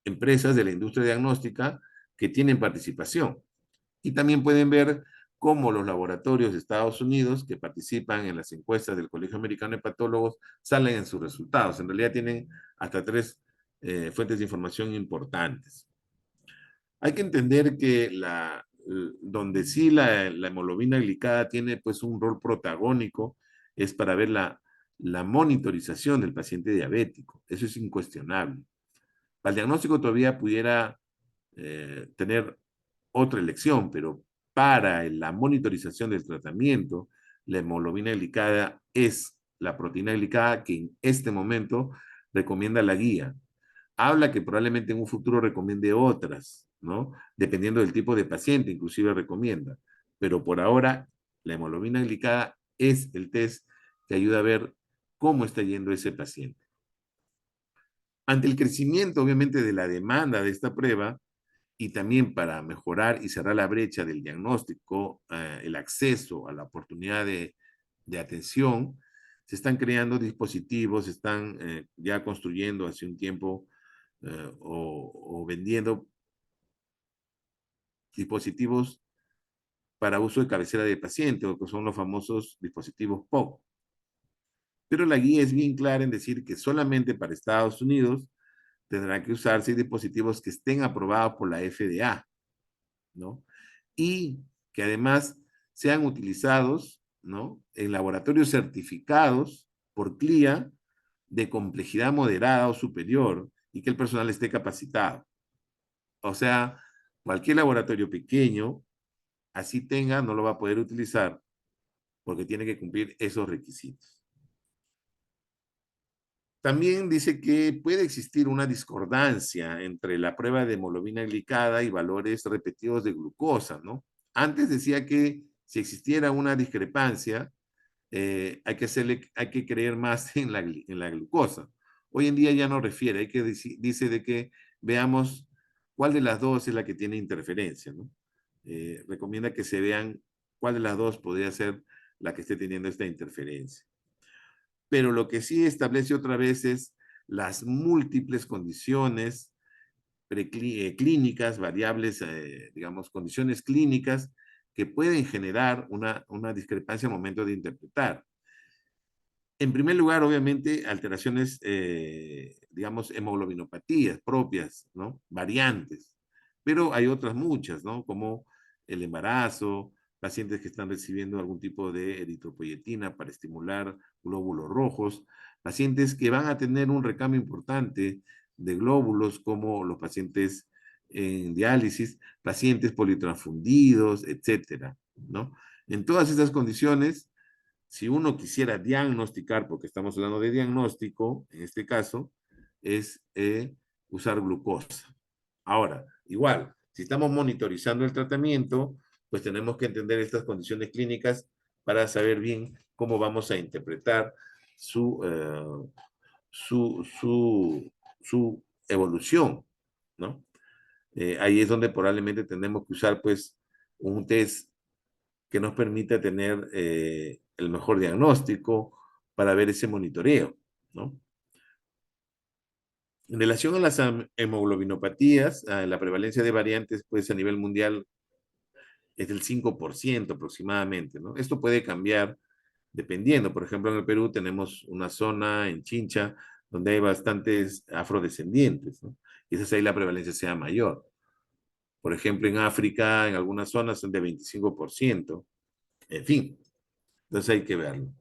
empresas de la industria diagnóstica que tienen participación. Y también pueden ver cómo los laboratorios de Estados Unidos que participan en las encuestas del Colegio Americano de Patólogos salen en sus resultados. En realidad tienen hasta 3 fuentes de información importantes. Hay que entender que donde sí la hemoglobina glicada tiene pues un rol protagónico es para ver la monitorización del paciente diabético. Eso es incuestionable. Para el diagnóstico todavía pudiera tener otra elección, pero para la monitorización del tratamiento, la hemoglobina glicada es la proteína glicada que en este momento recomienda la guía. Habla que probablemente en un futuro recomiende otras, ¿no? Dependiendo del tipo de paciente, inclusive recomienda. Pero por ahora, la hemoglobina glicada es el test que ayuda a ver cómo está yendo ese paciente. Ante el crecimiento, obviamente, de la demanda de esta prueba, y también para mejorar y cerrar la brecha del diagnóstico, el acceso a la oportunidad de atención, se están creando dispositivos, se están ya construyendo hace un tiempo o vendiendo dispositivos para uso de cabecera de paciente, o que son los famosos dispositivos POC. Pero la guía es bien clara en decir que solamente para Estados Unidos tendrán que usarse dispositivos que estén aprobados por la FDA, ¿no? Y que además sean utilizados, ¿no?, en laboratorios certificados por CLIA de complejidad moderada o superior, y que el personal esté capacitado. O sea, cualquier laboratorio pequeño, así tenga, no lo va a poder utilizar porque tiene que cumplir esos requisitos. También dice que puede existir una discordancia entre la prueba de hemoglobina glicada y valores repetidos de glucosa, ¿no? Antes decía que si existiera una discrepancia, hay que creer más en la glucosa. Hoy en día ya no refiere, dice de que veamos cuál de las dos es la que tiene interferencia, ¿no? Recomienda que se vean cuál de las dos podría ser la que esté teniendo esta interferencia. Pero lo que sí establece otra vez es las múltiples condiciones clínicas, variables, digamos, condiciones clínicas que pueden generar una discrepancia al momento de interpretar. En primer lugar, obviamente, alteraciones, digamos, hemoglobinopatías propias, ¿no? Variantes. Pero hay otras muchas, ¿no? Como el embarazo, pacientes que están recibiendo algún tipo de eritropoyetina para estimular glóbulos rojos, pacientes que van a tener un recambio importante de glóbulos, como los pacientes en diálisis, pacientes politransfundidos, etcétera, ¿no? En todas estas condiciones, si uno quisiera diagnosticar, porque estamos hablando de diagnóstico, en este caso, es usar glucosa. Ahora, igual, si estamos monitorizando el tratamiento, pues tenemos que entender estas condiciones clínicas para saber bien cómo vamos a interpretar su evolución, ¿no? Ahí es donde probablemente tenemos que usar, pues, un test que nos permita tener el mejor diagnóstico para ver ese monitoreo, ¿no? En relación a las hemoglobinopatías, la prevalencia de variantes, pues, a nivel mundial es del 5% aproximadamente, ¿no? Esto puede cambiar dependiendo. Por ejemplo, en el Perú tenemos una zona en Chincha donde hay bastantes afrodescendientes, ¿no? Y esa es ahí la prevalencia sea mayor. Por ejemplo, en África, en algunas zonas son de 25%. En fin, entonces hay que verlo.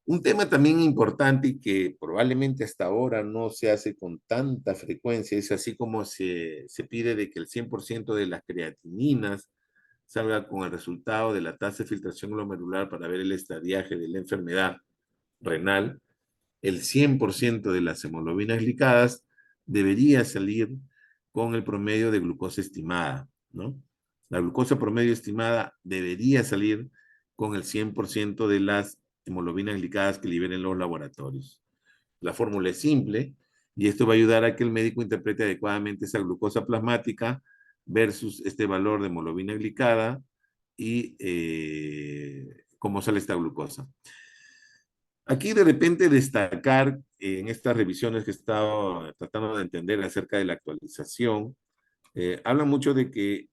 Un tema también importante y que probablemente hasta ahora no se hace con tanta frecuencia es así como se pide de que el 100% de las creatininas salga con el resultado de la tasa de filtración glomerular para ver el estadiaje de la enfermedad renal. El 100% de las hemoglobinas glicadas debería salir con el promedio de glucosa estimada, ¿no? La glucosa promedio estimada debería salir con el 100% de las hemoglobinas glicadas que liberen los laboratorios. La fórmula es simple y esto va a ayudar a que el médico interprete adecuadamente esa glucosa plasmática versus este valor de hemoglobina glicada y cómo sale esta glucosa. Aquí de repente destacar en estas revisiones que he estado tratando de entender acerca de la actualización, habla mucho de que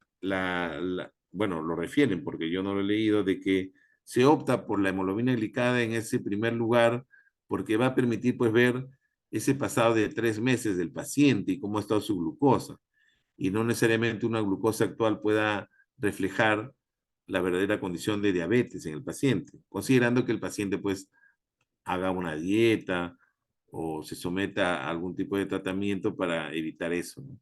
bueno, lo refieren porque yo no lo he leído, de que se opta por la hemoglobina glicada en ese primer lugar porque va a permitir pues ver ese pasado de 3 meses del paciente y cómo ha estado su glucosa. Y no necesariamente una glucosa actual pueda reflejar la verdadera condición de diabetes en el paciente, considerando que el paciente pues haga una dieta o se someta a algún tipo de tratamiento para evitar eso, ¿no?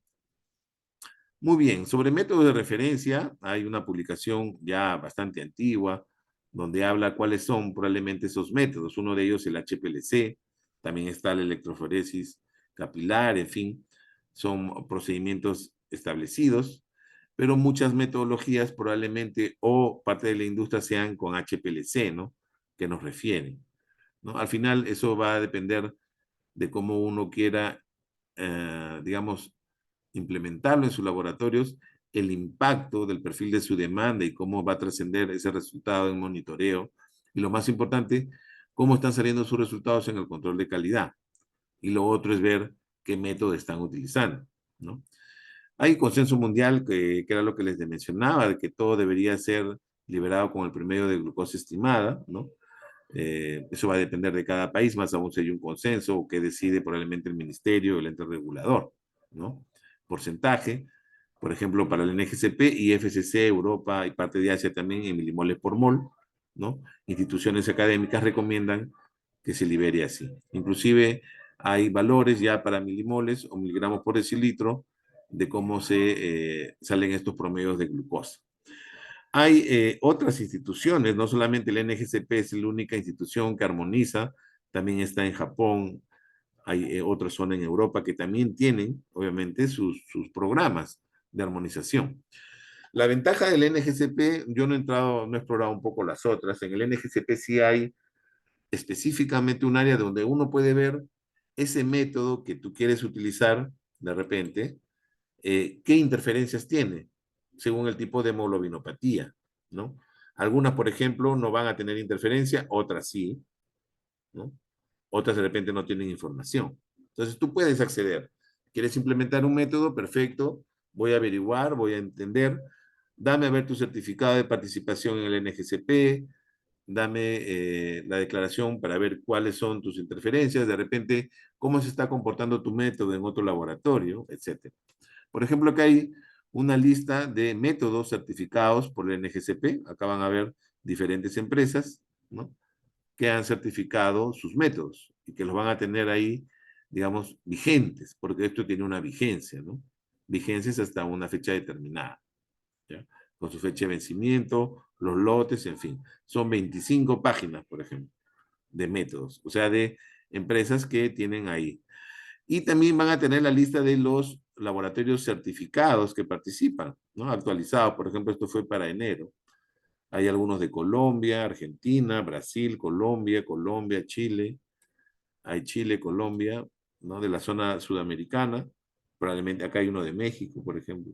Muy bien, sobre métodos de referencia, hay una publicación ya bastante antigua donde habla cuáles son probablemente esos métodos. Uno de ellos el HPLC, también está la electroforesis capilar, en fin, son procedimientos establecidos, pero muchas metodologías probablemente o parte de la industria sean con HPLC, ¿no? Que nos refieren, ¿no? Al final eso va a depender de cómo uno quiera, digamos, implementarlo en sus laboratorios, el impacto del perfil de su demanda y cómo va a trascender ese resultado en monitoreo. Y lo más importante, cómo están saliendo sus resultados en el control de calidad. Y lo otro es ver qué método están utilizando, ¿no? Hay consenso mundial, que era lo que les mencionaba, de que todo debería ser liberado con el promedio de glucosa estimada, ¿no? Eso va a depender de cada país, más aún si hay un consenso o que decide probablemente el ministerio o el ente regulador, ¿no? Porcentaje, por ejemplo, para el NGCP y FCC, Europa y parte de Asia también en milimoles por mol, ¿no? Instituciones académicas recomiendan que se libere así. Inclusive hay valores ya para milimoles o miligramos por decilitro de cómo se salen estos promedios de glucosa. Hay otras instituciones, no solamente el NGCP es la única institución que armoniza, también está en Japón, hay otra zona en Europa que también tienen, obviamente, sus programas de armonización. La ventaja del NGCP, yo no he entrado, no he explorado un poco las otras, en el NGCP sí hay específicamente un área donde uno puede ver ese método que tú quieres utilizar de repente, qué interferencias tiene según el tipo de hemoglobinopatía, ¿no? Algunas, por ejemplo, no van a tener interferencia, otras sí, ¿no? Otras de repente no tienen información. Entonces tú puedes acceder. ¿Quieres implementar un método? Perfecto. Voy a averiguar, voy a entender. Dame a ver tu certificado de participación en el NGCP, dame la declaración para ver cuáles son tus interferencias, de repente cómo se está comportando tu método en otro laboratorio, etc. Por ejemplo, acá hay una lista de métodos certificados por el NGCP. Acá van a ver diferentes empresas, ¿no?, que han certificado sus métodos y que los van a tener ahí, digamos, vigentes, porque esto tiene una vigencia, ¿no? vigencias hasta una fecha determinada, ¿ya? Con su fecha de vencimiento, los lotes, en fin. Son 25 páginas, por ejemplo, de métodos, o sea, de empresas que tienen ahí. Y también van a tener la lista de los laboratorios certificados que participan, ¿no? Actualizados, por ejemplo, esto fue para enero. Hay algunos de Colombia, Argentina, Brasil, Colombia, Chile. Hay Chile, Colombia, ¿no? De la zona sudamericana. Probablemente acá hay uno de México, por ejemplo.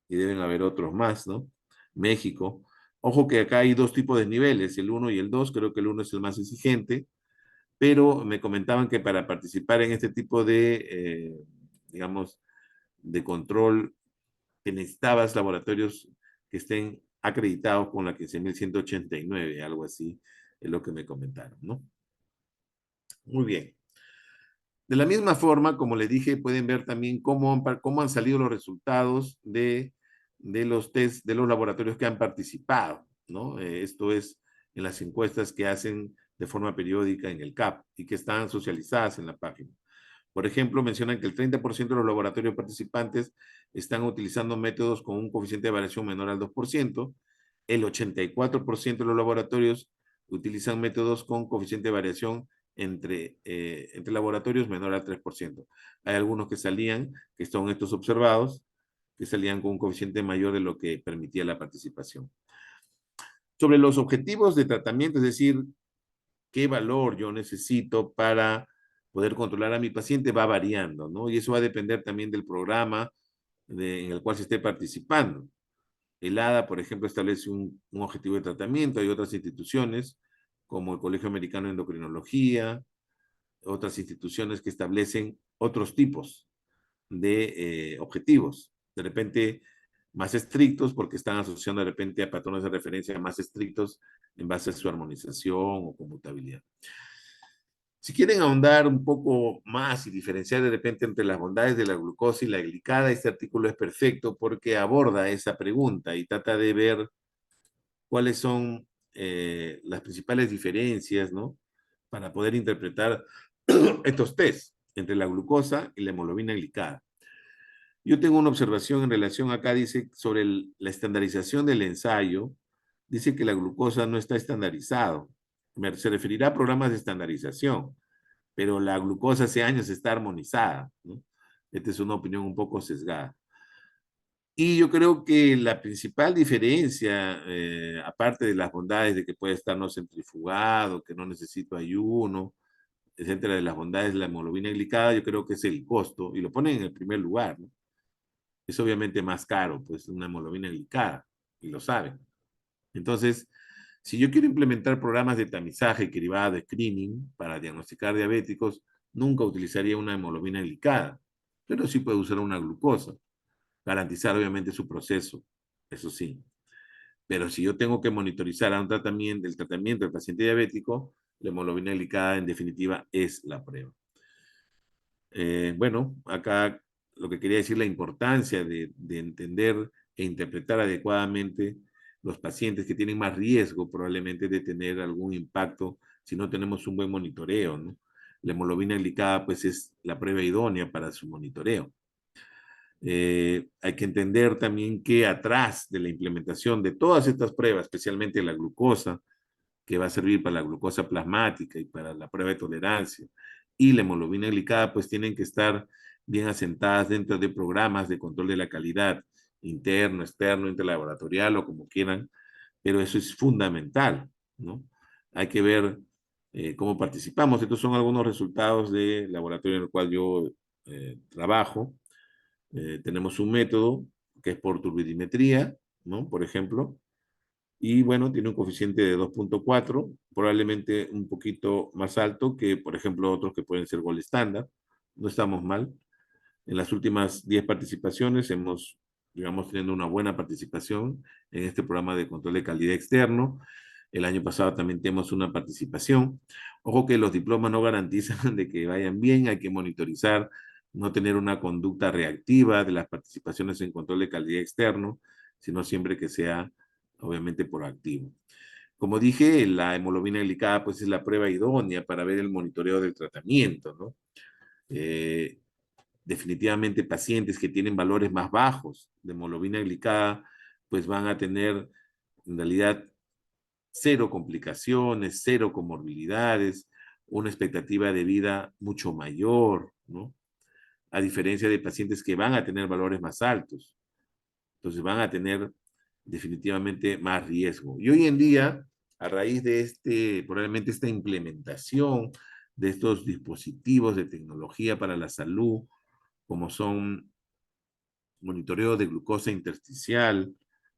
Y deben haber otros más, ¿no? México. Ojo que acá hay dos tipos de niveles, el 1 y el 2. Creo que el 1 es el más exigente, pero me comentaban que para participar en este tipo de, digamos, de control, que necesitabas laboratorios que estén acreditados con la 15.189, algo así, es lo que me comentaron, ¿no? Muy bien. De la misma forma, como les dije, pueden ver también cómo han salido los resultados de los test de los laboratorios que han participado, ¿no? Esto es en las encuestas que hacen de forma periódica en el CAP y que están socializadas en la página. Por ejemplo, mencionan que el 30% de los laboratorios participantes están utilizando métodos con un coeficiente de variación menor al 2%, el 84% de los laboratorios utilizan métodos con coeficiente de variación entre laboratorios menor al 3%. Hay algunos que salían, que son estos observados, que salían con un coeficiente mayor de lo que permitía la participación. Sobre los objetivos de tratamiento, es decir, qué valor yo necesito para poder controlar a mi paciente, va variando, ¿no? Y eso va a depender también del programa en el cual se esté participando. El ADA, por ejemplo, establece un objetivo de tratamiento. Hay otras instituciones, como el Colegio Americano de Endocrinología, otras instituciones que establecen otros tipos de objetivos. De repente, más estrictos, porque están asociando de repente a patrones de referencia más estrictos en base a su armonización o conmutabilidad. Si quieren ahondar un poco más y diferenciar de repente entre las bondades de la glucosa y la glicada, este artículo es perfecto porque aborda esa pregunta y trata de ver cuáles son las principales diferencias, ¿no? Para poder interpretar estos test entre la glucosa y la hemoglobina glicada. Yo tengo una observación en relación acá, dice, sobre la estandarización del ensayo. Dice que la glucosa no está estandarizado. Se referirá a programas de estandarización, pero la glucosa hace años está armonizada, ¿no? Esta es una opinión un poco sesgada. Y yo creo que la principal diferencia, aparte de las bondades de que puede estar no centrifugado, que no necesito ayuno, etcétera, de las bondades de la hemoglobina glicada, yo creo que es el costo, y lo ponen en el primer lugar, ¿no? Es obviamente más caro, pues, una hemoglobina glicada, y lo saben. Entonces, si yo quiero implementar programas de tamizaje y cribado de screening para diagnosticar diabéticos, nunca utilizaría una hemoglobina glicada, pero sí puedo usar una glucosa, garantizar obviamente su proceso, eso sí. Pero si yo tengo que monitorizar a el tratamiento del paciente diabético, la hemoglobina glicada en definitiva es la prueba. Bueno, acá lo que quería decir, la importancia de entender e interpretar adecuadamente los pacientes que tienen más riesgo probablemente de tener algún impacto si no tenemos un buen monitoreo, ¿no? La hemoglobina glicada pues es la prueba idónea para su monitoreo. Hay que entender también que atrás de la implementación de todas estas pruebas, especialmente la glucosa, que va a servir para la glucosa plasmática y para la prueba de tolerancia, y la hemoglobina glicada, pues tienen que estar bien asentadas dentro de programas de control de la calidad, interno, externo, interlaboratorial o como quieran, pero eso es fundamental, ¿no? Hay que ver cómo participamos. Estos son algunos resultados del laboratorio en el cual yo trabajo. Tenemos un método que es por turbidimetría, ¿no? Por ejemplo, y bueno, tiene un coeficiente de 2.4, probablemente un poquito más alto que, por ejemplo, otros que pueden ser Gold estándar. No estamos mal. En las últimas 10 participaciones hemos, digamos, teniendo una buena participación en este programa de control de calidad externo. El año pasado también tenemos una participación. Ojo que los diplomas no garantizan de que vayan bien, hay que monitorizar, no tener una conducta reactiva de las participaciones en control de calidad externo, sino siempre que sea, obviamente, proactivo. Como dije, la hemoglobina glicada pues es la prueba idónea para ver el monitoreo del tratamiento, ¿no? definitivamente pacientes que tienen valores más bajos de hemoglobina glicada, pues van a tener en realidad cero complicaciones, cero comorbilidades, una expectativa de vida mucho mayor, ¿no? A diferencia de pacientes que van a tener valores más altos. Entonces van a tener definitivamente más riesgo. Y hoy en día, a raíz de probablemente esta implementación de estos dispositivos de tecnología para la salud, como son monitoreo de glucosa intersticial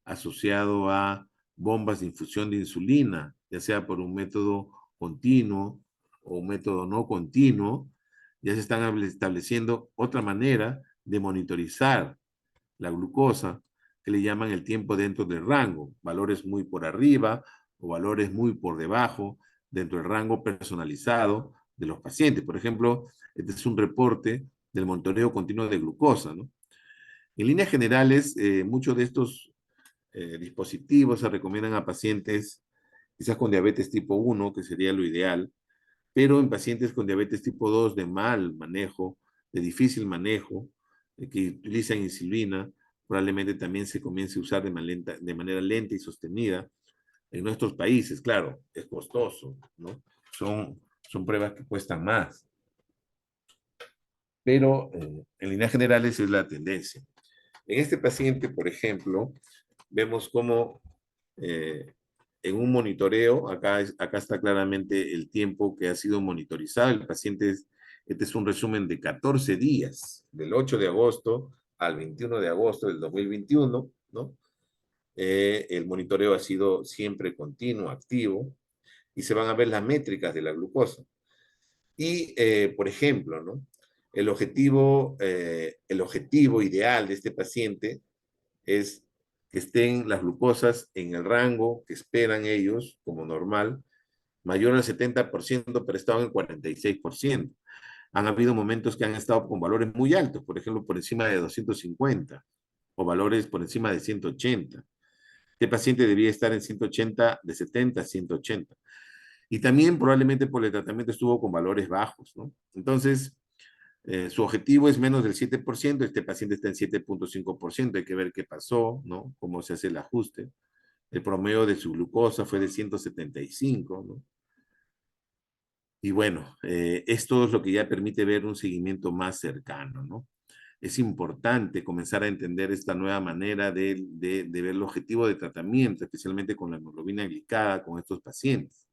asociado a bombas de infusión de insulina, ya sea por un método continuo o un método no continuo, ya se están estableciendo otra manera de monitorizar la glucosa, que le llaman el tiempo dentro del rango, valores muy por arriba o valores muy por debajo dentro del rango personalizado de los pacientes. Por ejemplo, este es un reporte del monitoreo continuo de glucosa, ¿no? En líneas generales, muchos de estos dispositivos se recomiendan a pacientes quizás con diabetes tipo 1, que sería lo ideal, pero en pacientes con diabetes tipo 2 de mal manejo, de difícil manejo, que utilizan insulina, probablemente también se comience a usar de manera lenta y sostenida. En nuestros países, claro, es costoso, ¿no? Son pruebas que cuestan más. Pero en líneas generales es la tendencia. En este paciente, por ejemplo, vemos cómo en un monitoreo, acá está claramente el tiempo que ha sido monitorizado. El paciente, este es un resumen de 14 días, del 8 de agosto al 21 de agosto del 2021, ¿no? El monitoreo ha sido siempre continuo, activo, y se van a ver las métricas de la glucosa. Y, por ejemplo, ¿no? El objetivo ideal de este paciente es que estén las glucosas en el rango que esperan ellos como normal, mayor al 70%, pero estaban en 46%. Han habido momentos que han estado con valores muy altos, por ejemplo, por encima de 250 o valores por encima de 180. Este paciente debía estar en 180, de 70 a 180. Y también probablemente por el tratamiento estuvo con valores bajos, ¿no? Entonces, su objetivo es menos del 7%, este paciente está en 7.5%, hay que ver qué pasó, ¿no? Cómo se hace el ajuste. El promedio de su glucosa fue de 175, ¿no? Y bueno, esto es lo que ya permite ver un seguimiento más cercano, ¿no? Es importante comenzar a entender esta nueva manera de ver el objetivo de tratamiento, especialmente con la hemoglobina glicada con estos pacientes.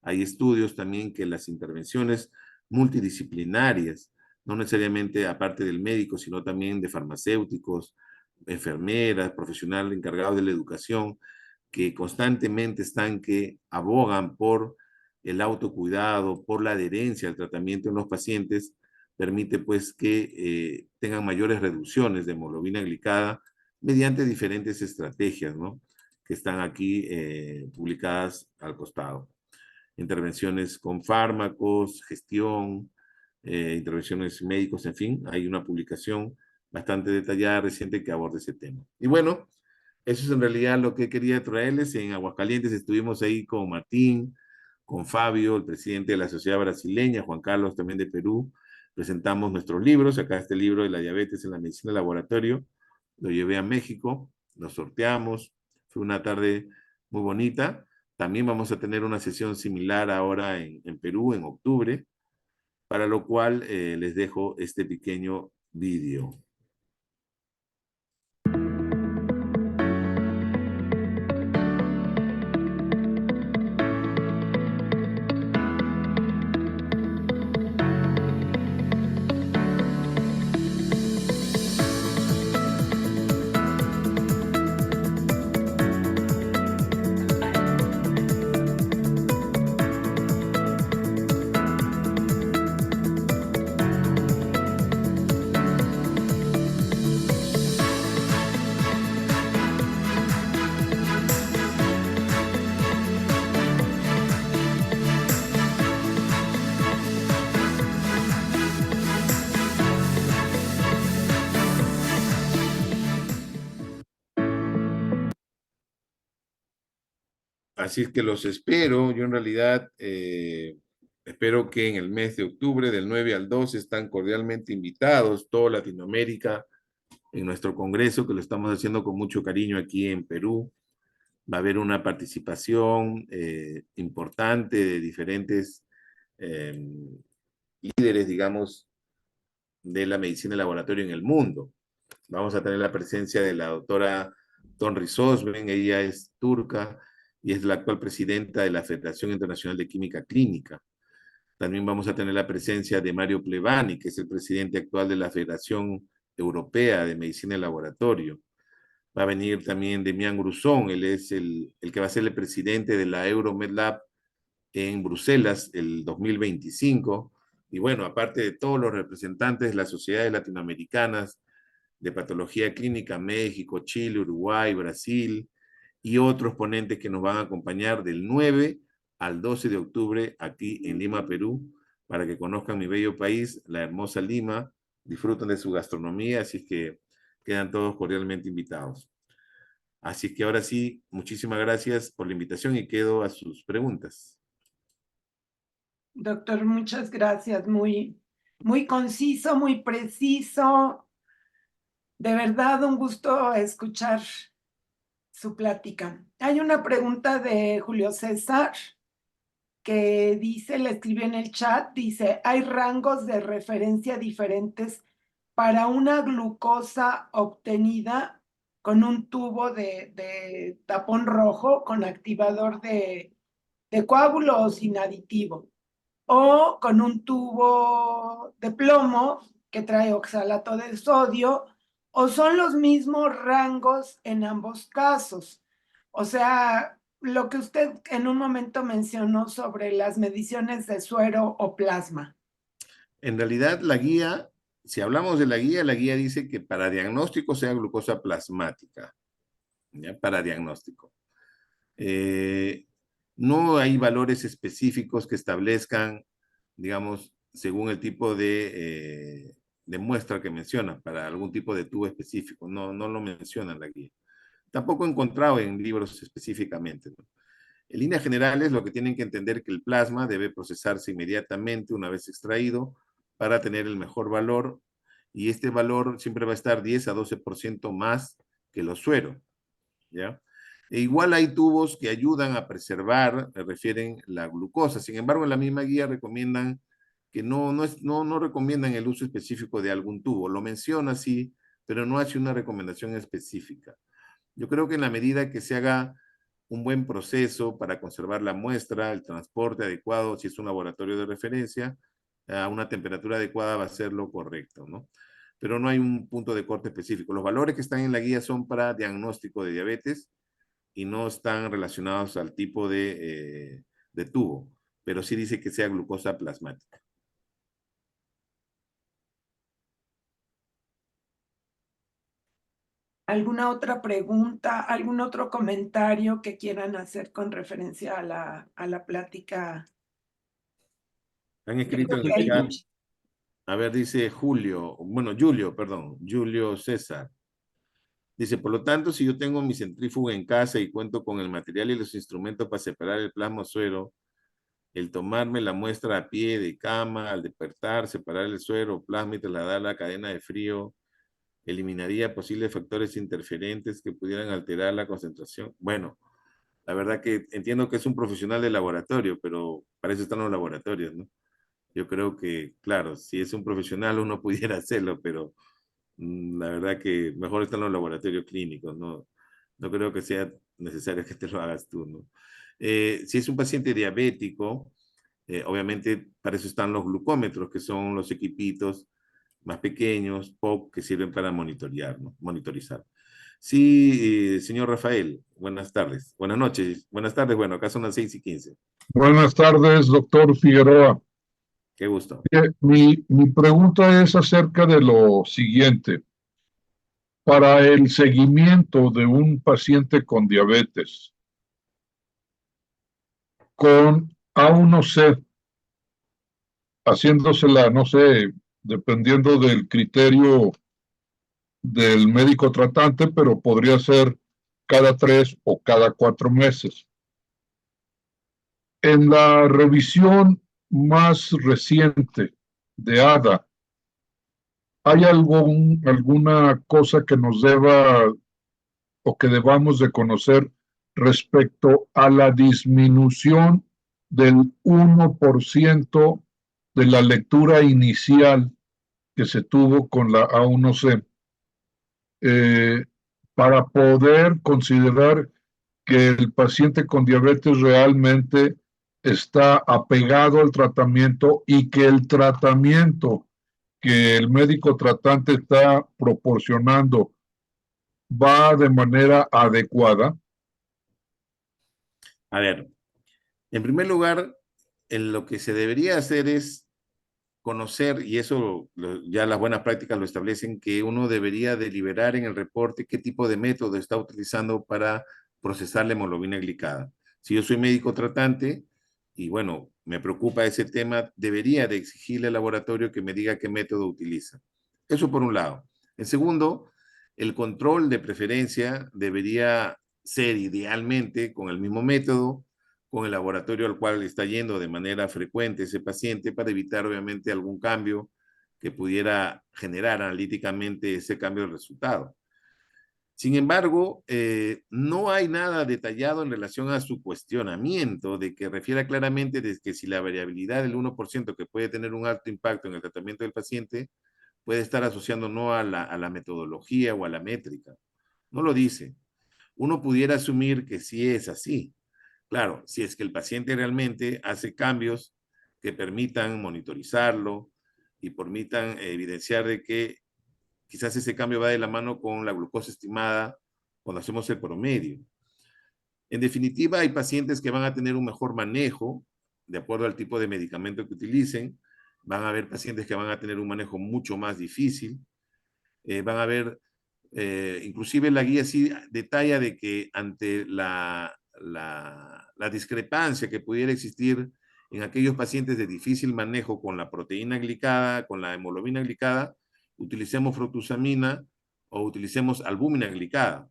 Hay estudios también que las intervenciones multidisciplinarias, no necesariamente aparte del médico, sino también de farmacéuticos, enfermeras, profesionales encargados de la educación, que constantemente están que abogan por el autocuidado, por la adherencia al tratamiento en los pacientes, permite pues que tengan mayores reducciones de hemoglobina glicada mediante diferentes estrategias, ¿no? Que están aquí publicadas al costado. Intervenciones con fármacos, gestión, intervenciones médicos, en fin, hay una publicación bastante detallada reciente que aborda ese tema. Y bueno, eso es en realidad lo que quería traerles. En Aguascalientes estuvimos ahí con Martín, con Fabio, el presidente de la Sociedad Brasileña, Juan Carlos también de Perú. Presentamos nuestros libros. Acá este libro de la diabetes en la medicina de laboratorio. Lo llevé a México, lo sorteamos. Fue una tarde muy bonita. También vamos a tener una sesión similar ahora en Perú, en octubre, para lo cual les dejo este pequeño vídeo. Así es que los espero. Yo en realidad espero que en el mes de octubre, del 9 al 12, están cordialmente invitados, toda Latinoamérica, en nuestro congreso, que lo estamos haciendo con mucho cariño aquí en Perú. Va a haber una participación importante de diferentes líderes, digamos, de la medicina de laboratorio en el mundo. Vamos a tener la presencia de la doctora Tonri Sosben, ella es turca y es la actual presidenta de la Federación Internacional de Química Clínica. También vamos a tener la presencia de Mario Plevani, que es el presidente actual de la Federación Europea de Medicina de Laboratorio. Va a venir también Demián Gruzón, él es el que va a ser el presidente de la EuroMedLab en Bruselas el 2025. Y bueno, aparte de todos los representantes de las sociedades latinoamericanas de patología clínica, México, Chile, Uruguay, Brasil y otros ponentes que nos van a acompañar del 9 al 12 de octubre aquí en Lima, Perú, para que conozcan mi bello país, la hermosa Lima, disfruten de su gastronomía, así es que quedan todos cordialmente invitados. Así que ahora sí, muchísimas gracias por la invitación y quedo a sus preguntas. Doctor, muchas gracias. Muy conciso, muy preciso. De verdad, un gusto escuchar su plática. Hay una pregunta de Julio César que dice, le escribió en el chat, dice, ¿hay rangos de referencia diferentes para una glucosa obtenida con un tubo de tapón rojo con activador de coágulo o sin aditivo? O con un tubo de plomo que trae oxalato de sodio, o son los mismos rangos en ambos casos. O sea, lo que usted en un momento mencionó sobre las mediciones de suero o plasma. En realidad, la guía, si hablamos de la guía dice que para diagnóstico sea glucosa plasmática, ¿ya? Para diagnóstico. No hay valores específicos que establezcan, digamos, según el tipo de muestra que menciona, para algún tipo de tubo específico. No lo menciona en la guía. Tampoco he encontrado en libros específicamente, ¿no? En líneas generales, lo que tienen que entender es que el plasma debe procesarse inmediatamente una vez extraído para tener el mejor valor, y este valor siempre va a estar 10 a 12% más que los sueros, ¿ya? E igual hay tubos que ayudan a preservar, refieren la glucosa. Sin embargo, en la misma guía recomiendan que no recomiendan el uso específico de algún tubo. Lo menciona, sí, pero no hace una recomendación específica. Yo creo que en la medida que se haga un buen proceso para conservar la muestra, el transporte adecuado, si es un laboratorio de referencia, a una temperatura adecuada va a ser lo correcto, ¿no? Pero no hay un punto de corte específico. Los valores que están en la guía son para diagnóstico de diabetes y no están relacionados al tipo de tubo, pero sí dice que sea glucosa plasmática. ¿Alguna otra pregunta, algún otro comentario que quieran hacer con referencia a la plática? Han escrito en el chat, a ver, dice Julio César. Dice, por lo tanto, si yo tengo mi centrífuga en casa y cuento con el material y los instrumentos para separar el plasma suero, el tomarme la muestra a pie de cama, al despertar, separar el suero, plasma y trasladar la cadena de frío, eliminaría posibles factores interferentes que pudieran alterar la concentración. Bueno, la verdad que entiendo que es un profesional de laboratorio, pero para eso están los laboratorios, ¿no? Yo creo que, claro, si es un profesional uno pudiera hacerlo, pero la verdad que mejor están los laboratorios clínicos, ¿no? No creo que sea necesario que te lo hagas tú, ¿no? Si es un paciente diabético, obviamente para eso están los glucómetros, que son los equipitos más pequeños, POC, que sirven para monitorear, ¿no? Monitorizar. Sí, señor Rafael, buenas tardes, buenas noches, buenas tardes, bueno, acá son las 6:15. Buenas tardes, doctor Figueroa. Qué gusto. Mi pregunta es acerca de lo siguiente. Para el seguimiento de un paciente con diabetes, con A1C, haciéndosela, no sé, dependiendo del criterio del médico tratante, pero podría ser cada 3 o cada 4 meses. En la revisión más reciente de ADA, ¿hay alguna cosa que nos deba o que debamos de conocer respecto a la disminución del 1% de la lectura inicial que se tuvo con la A1C, para poder considerar que el paciente con diabetes realmente está apegado al tratamiento y que el tratamiento que el médico tratante está proporcionando va de manera adecuada? A ver, en primer lugar, en lo que se debería hacer es conocer, y eso ya las buenas prácticas lo establecen, que uno debería deliberar en el reporte qué tipo de método está utilizando para procesar la hemoglobina glicada. Si yo soy médico tratante y bueno, me preocupa ese tema, debería de exigirle al laboratorio que me diga qué método utiliza. Eso por un lado. En segundo, el control de preferencia debería ser idealmente con el mismo método, con el laboratorio al cual está yendo de manera frecuente ese paciente para evitar obviamente algún cambio que pudiera generar analíticamente ese cambio de resultado. Sin embargo, no hay nada detallado en relación a su cuestionamiento de que refiera claramente de que si la variabilidad del 1% que puede tener un alto impacto en el tratamiento del paciente puede estar asociando no a la metodología o a la métrica. No lo dice. Uno pudiera asumir que sí es así. Claro, si es que el paciente realmente hace cambios que permitan monitorizarlo y permitan evidenciar de que quizás ese cambio va de la mano con la glucosa estimada cuando hacemos el promedio. En definitiva, hay pacientes que van a tener un mejor manejo de acuerdo al tipo de medicamento que utilicen. Van a haber pacientes que van a tener un manejo mucho más difícil. Van a haber, inclusive la guía sí detalla de que ante la discrepancia que pudiera existir en aquellos pacientes de difícil manejo con la proteína glicada, con la hemoglobina glicada, utilicemos fructosamina o utilicemos albúmina glicada.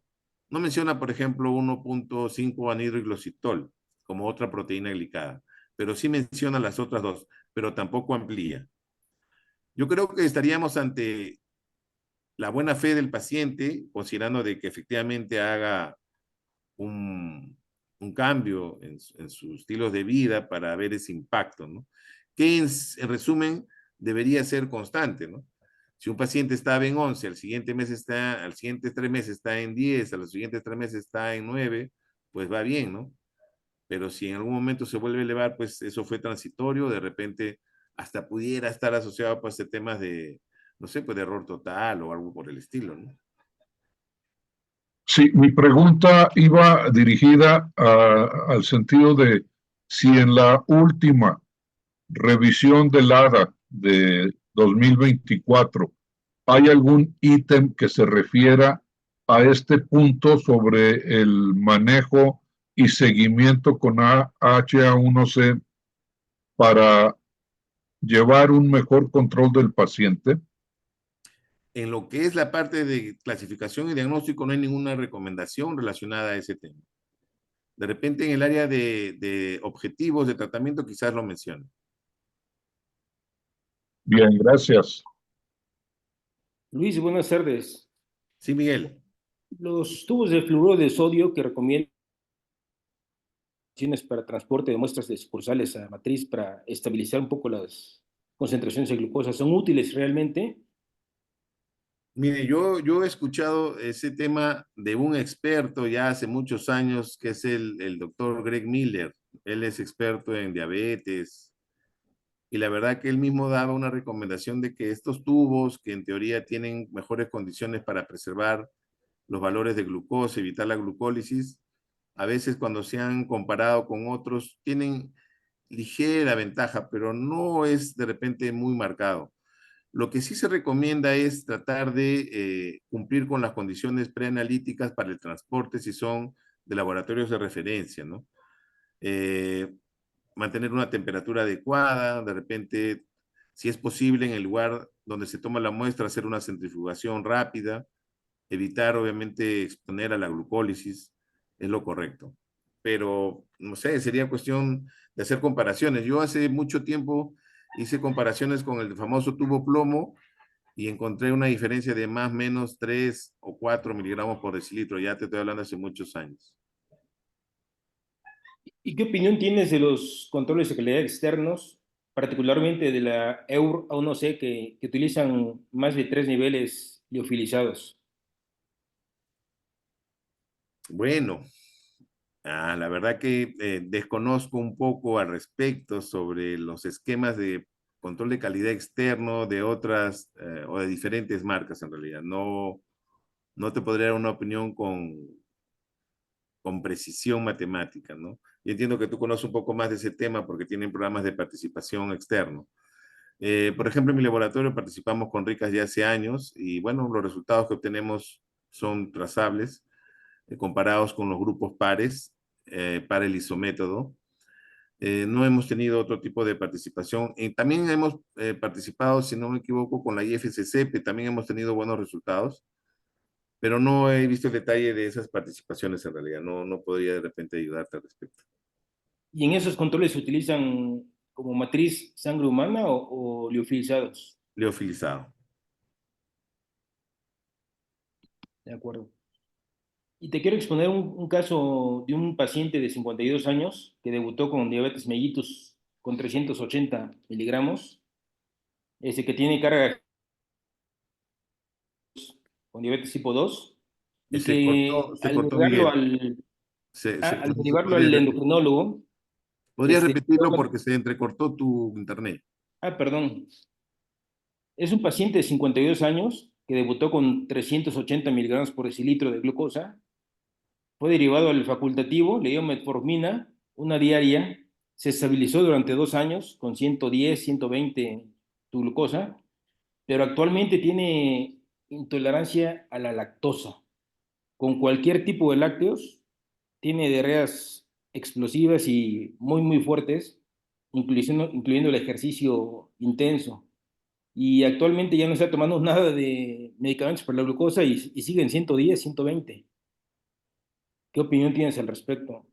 No menciona, por ejemplo, 1.5 anhidroglositol como otra proteína glicada, pero sí menciona las otras dos, pero tampoco amplía. Yo creo que estaríamos ante la buena fe del paciente, considerando de que efectivamente haga un cambio en su estilo de vida para ver ese impacto, ¿no? Que en resumen debería ser constante, ¿no? Si un paciente estaba en 11, al siguiente mes está, al siguiente 3 meses está en 10, a los siguientes 3 meses está en 9, pues va bien, ¿no? Pero si en algún momento se vuelve a elevar, pues eso fue transitorio, de repente hasta pudiera estar asociado pues a temas de, no sé, pues de error total o algo por el estilo, ¿no? Sí, mi pregunta iba dirigida al sentido de si en la última revisión del ADA de 2024 hay algún ítem que se refiera a este punto sobre el manejo y seguimiento con HA1C para llevar un mejor control del paciente. En lo que es la parte de clasificación y diagnóstico no hay ninguna recomendación relacionada a ese tema. De repente en el área de objetivos de tratamiento quizás lo mencione. Bien, gracias. Luis, buenas tardes. Sí, Miguel. Los tubos de fluoruro de sodio que recomiendan para transporte de muestras de sucursales a matriz para estabilizar un poco las concentraciones de glucosa, ¿son útiles realmente? Mire, yo he escuchado ese tema de un experto ya hace muchos años, que es el doctor Greg Miller. Él es experto en diabetes y la verdad que él mismo daba una recomendación de que estos tubos, que en teoría tienen mejores condiciones para preservar los valores de glucosa, evitar la glucólisis, a veces cuando se han comparado con otros, tienen ligera ventaja, pero no es de repente muy marcado. Lo que sí se recomienda es tratar de cumplir con las condiciones preanalíticas para el transporte si son de laboratorios de referencia, ¿no? Mantener una temperatura adecuada, de repente, si es posible, en el lugar donde se toma la muestra, hacer una centrifugación rápida, evitar obviamente exponer a la glucólisis, es lo correcto. pero no sé, sería cuestión de hacer comparaciones. Yo hace mucho tiempo hice comparaciones con el famoso tubo plomo y encontré una diferencia de más o menos 3 o 4 miligramos por decilitro. Ya te estoy hablando hace muchos años. ¿Y qué opinión tienes de los controles de calidad externos, particularmente de la EUR A1C, que utilizan más de 3 niveles liofilizados? Bueno, la verdad que desconozco un poco al respecto sobre los esquemas de control de calidad externo de otras o de diferentes marcas en realidad. No, no te podría dar una opinión con precisión matemática, ¿no? Y entiendo que tú conoces un poco más de ese tema porque tienen programas de participación externo. Por ejemplo, en mi laboratorio participamos con RICAS ya hace años y bueno, los resultados que obtenemos son trazables comparados con los grupos pares para el isométodo. No hemos tenido otro tipo de participación. Y también hemos participado, si no me equivoco, con la IFSC, que también hemos tenido buenos resultados, pero no he visto el detalle de esas participaciones en realidad. No, no podría de repente ayudarte al respecto. ¿Y en esos controles se utilizan como matriz sangre humana o liofilizados? Leofilizado. De acuerdo. Y te quiero exponer un caso de un paciente de 52 años que debutó con diabetes mellitus con 380 miligramos, que tiene carga con diabetes tipo 2 y que Se cortó bien. Se al se derivarlo al endocrinólogo, podría repetirlo toma- porque se entrecortó tu internet. perdón, es un paciente de 52 años que debutó con 380 miligramos por decilitro de glucosa. Fue derivado al facultativo, le dio metformina, una diaria, se estabilizó durante 2 años con 110, 120 tu glucosa, pero actualmente tiene intolerancia a la lactosa. Con cualquier tipo de lácteos, tiene diarreas explosivas y muy, muy fuertes, incluyendo el ejercicio intenso. Y actualmente ya no está tomando nada de medicamentos para la glucosa y sigue en 110, 120. ¿Qué opinión tienes al respecto?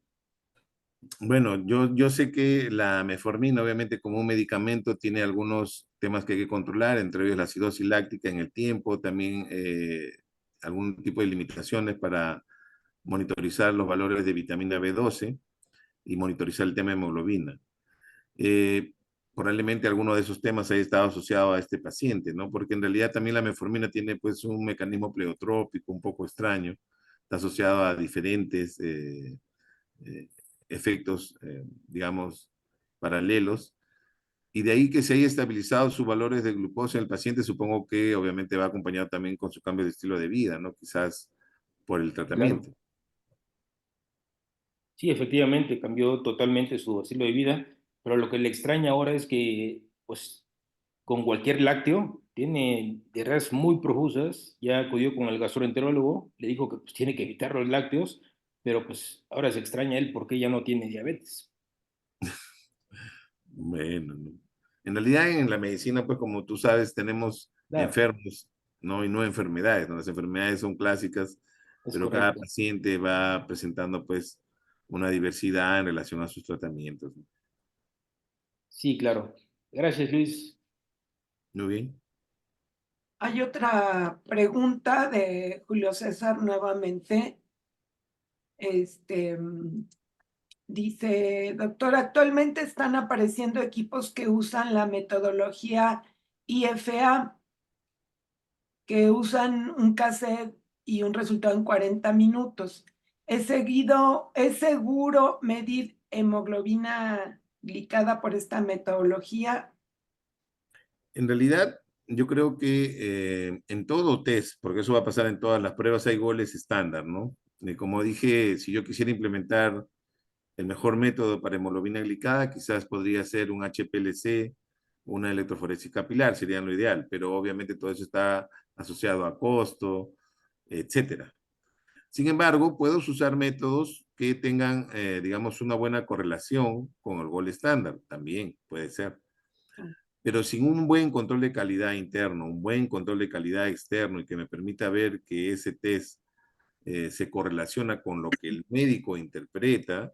Bueno, yo sé que la metformina, obviamente, como un medicamento, tiene algunos temas que hay que controlar, entre ellos la acidosis láctica en el tiempo, también algún tipo de limitaciones para monitorizar los valores de vitamina B12 y monitorizar el tema de hemoglobina. Eh, Probablemente alguno de esos temas haya estado asociado a este paciente, ¿no? Porque en realidad también la metformina tiene pues un mecanismo pleotrópico un poco extraño, está asociado a diferentes eh, efectos, digamos, paralelos, y de ahí que se haya estabilizado sus valores de glucosa en el paciente, supongo que obviamente va acompañado también con su cambio de estilo de vida, ¿no? Quizás por el Claro. tratamiento. Sí, efectivamente, cambió totalmente su estilo de vida, pero lo que le extraña ahora es que, pues, con cualquier lácteo, tiene diarreas muy profusas, ya acudió con el gastroenterólogo, le dijo que pues, tiene que evitar los lácteos, pero pues ahora se extraña él porque ya no tiene diabetes. Bueno, ¿no? En realidad en la medicina, pues como tú sabes, tenemos Claro, enfermos, ¿no? Y no enfermedades, ¿no? Las enfermedades son clásicas, es pero cada correcto. paciente va presentando, pues, una diversidad en relación a sus tratamientos, ¿no? Sí, claro. Gracias, Luis. Muy bien. Hay otra pregunta de Julio César nuevamente. Este, dice, doctor, actualmente están apareciendo equipos que usan la metodología IFA, que usan un cassette y un resultado en 40 minutos. ¿Es seguro medir hemoglobina glicada por esta metodología? En realidad, yo creo que en todo test, porque eso va a pasar en todas las pruebas, hay goles estándar, ¿no? Como dije, si yo quisiera implementar el mejor método para hemoglobina glicada, quizás podría ser un HPLC, una electroforesis capilar, sería lo ideal, pero obviamente todo eso está asociado a costo, etcétera. Sin embargo, puedo usar métodos que tengan, digamos, una buena correlación con el gol estándar, también puede ser. Pero sin un buen control de calidad interno, un buen control de calidad externo y que me permita ver que ese test se correlaciona con lo que el médico interpreta,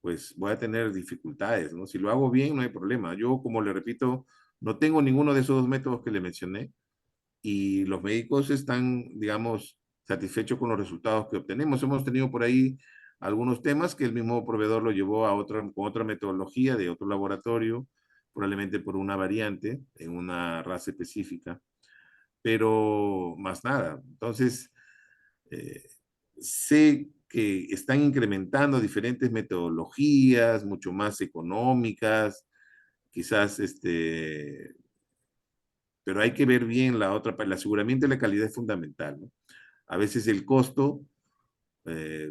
pues voy a tener dificultades, ¿no? Si lo hago bien, no hay problema. Yo, como le repito, no tengo ninguno de esos dos métodos que le mencioné y los médicos están, digamos, satisfechos con los resultados que obtenemos. Hemos tenido por ahí algunos temas que el mismo proveedor lo llevó a con otra metodología de otro laboratorio, probablemente por una variante en una raza específica, pero más nada. Entonces, eh, sé que están incrementando diferentes metodologías, mucho más económicas, quizás pero hay que ver bien la otra, el aseguramiento de la calidad es fundamental, ¿no? A veces el costo,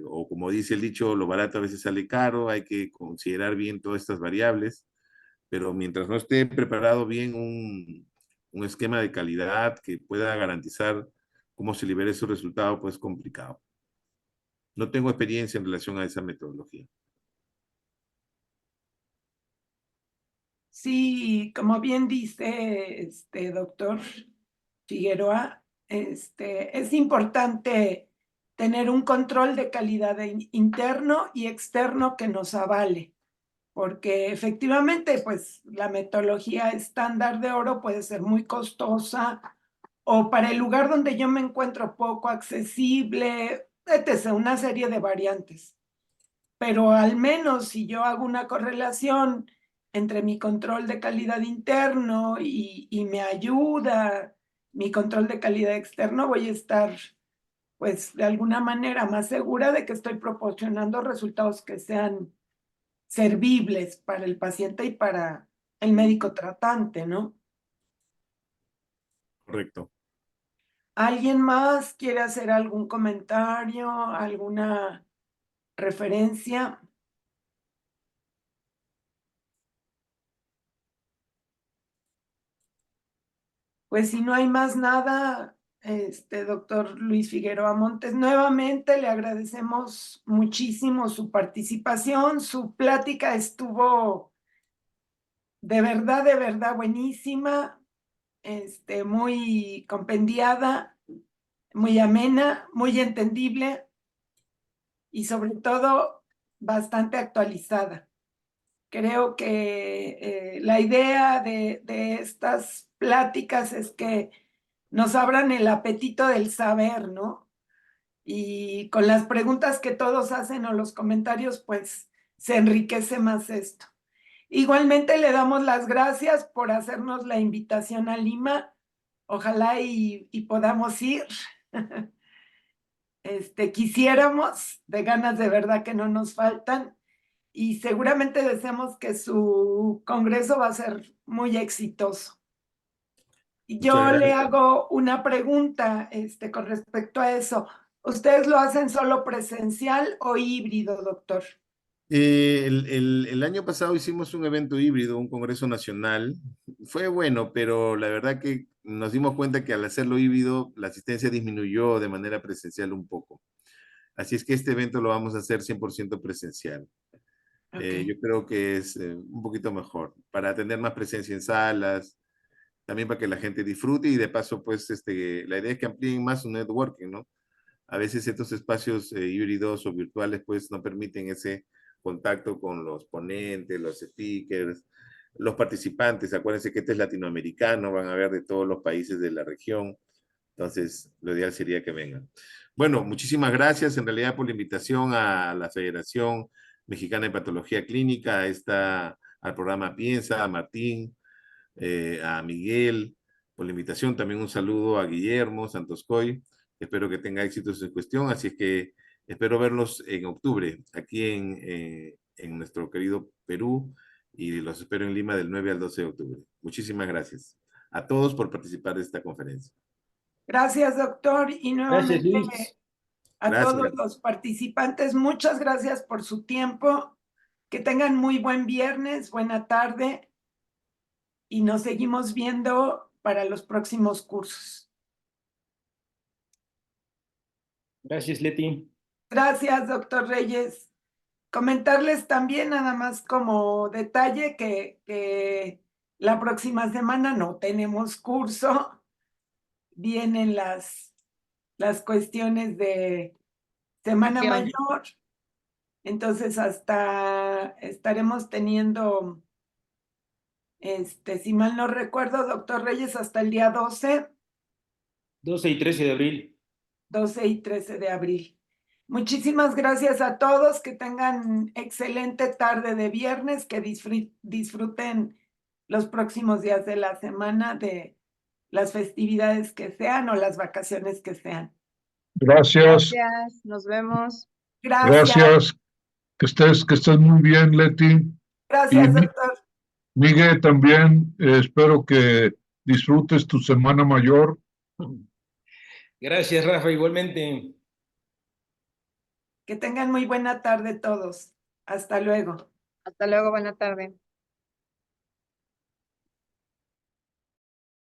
o como dice el dicho, lo barato a veces sale caro, hay que considerar bien todas estas variables, pero mientras no esté preparado bien un esquema de calidad que pueda garantizar cómo se libera ese resultado, pues es complicado. No tengo experiencia en relación a esa metodología. Sí, como bien dice doctor Figueroa, es importante tener un control de calidad interno y externo que nos avale, porque efectivamente, pues la metodología estándar de oro puede ser muy costosa o para el lugar donde yo me encuentro poco accesible, etc., una serie de variantes. Pero al menos si yo hago una correlación entre mi control de calidad interno y me ayuda mi control de calidad externo, voy a estar, pues, de alguna manera más segura de que estoy proporcionando resultados que sean servibles para el paciente y para el médico tratante, ¿no? Correcto. ¿Alguien más quiere hacer algún comentario, alguna referencia? Pues si no hay más nada, doctor Luis Figueroa Montes, nuevamente le agradecemos muchísimo su participación. Su plática estuvo de verdad buenísima, muy compendiada, muy amena, muy entendible y sobre todo bastante actualizada. Creo que la idea de estas pláticas es que nos abran el apetito del saber, ¿no? Y con las preguntas que todos hacen o los comentarios, pues se enriquece más esto. Igualmente le damos las gracias por hacernos la invitación a Lima. Ojalá y podamos ir. Quisiéramos, de ganas de verdad que no nos faltan, y seguramente deseamos que su congreso va a ser muy exitoso. Muchas Yo le gracias. hago una pregunta con respecto a eso. ¿Ustedes lo hacen solo presencial o híbrido, doctor? El año pasado hicimos un evento híbrido, un congreso nacional. Fue bueno, pero la verdad que nos dimos cuenta que al hacerlo híbrido, la asistencia disminuyó de manera presencial un poco. Así es que este evento lo vamos a hacer 100% presencial. Okay. Yo creo que es un poquito mejor para tener más presencia en salas, también para que la gente disfrute y de paso, pues, la idea es que amplíen más su networking, ¿no? A veces estos espacios híbridos o virtuales, pues, no permiten ese contacto con los ponentes, los speakers, los participantes. Acuérdense que este es latinoamericano, van a ver de todos los países de la región. Entonces, lo ideal sería que vengan. Bueno, muchísimas gracias en realidad por la invitación a la Federación Mexicana de Patología Clínica, al programa Piensa, a Martín, a Miguel, por la invitación. También un saludo a Guillermo Santoscoy. Espero que tenga éxito en su cuestión. Así es que espero verlos en octubre aquí en nuestro querido Perú y los espero en Lima del 9 al 12 de octubre. Muchísimas gracias a todos por participar de esta conferencia. Gracias, doctor. Y Gracias, nuevamente Luis. a todos Gracias. los participantes, muchas gracias por su tiempo. Que tengan muy buen viernes, buena tarde y nos seguimos viendo para los próximos cursos. Gracias, Leti. Gracias, doctor Reyes. Comentarles también, nada más como detalle, que la próxima semana no tenemos curso. Vienen las cuestiones de Semana Mayor Entonces hasta estaremos teniendo, si mal no recuerdo, doctor Reyes, hasta el día 12 y 13 de abril. 12 y 13 de abril. Muchísimas gracias a todos, que tengan excelente tarde de viernes, que disfruten los próximos días de la semana, de las festividades que sean o las vacaciones que sean. Gracias, Gracias, nos vemos. Gracias, gracias. Que estés muy bien, Leti. gracias, Y doctor. Miguel, también espero que disfrutes tu semana mayor. Gracias, Rafa, igualmente. Que tengan muy buena tarde todos. Hasta luego. Hasta luego, buena tarde.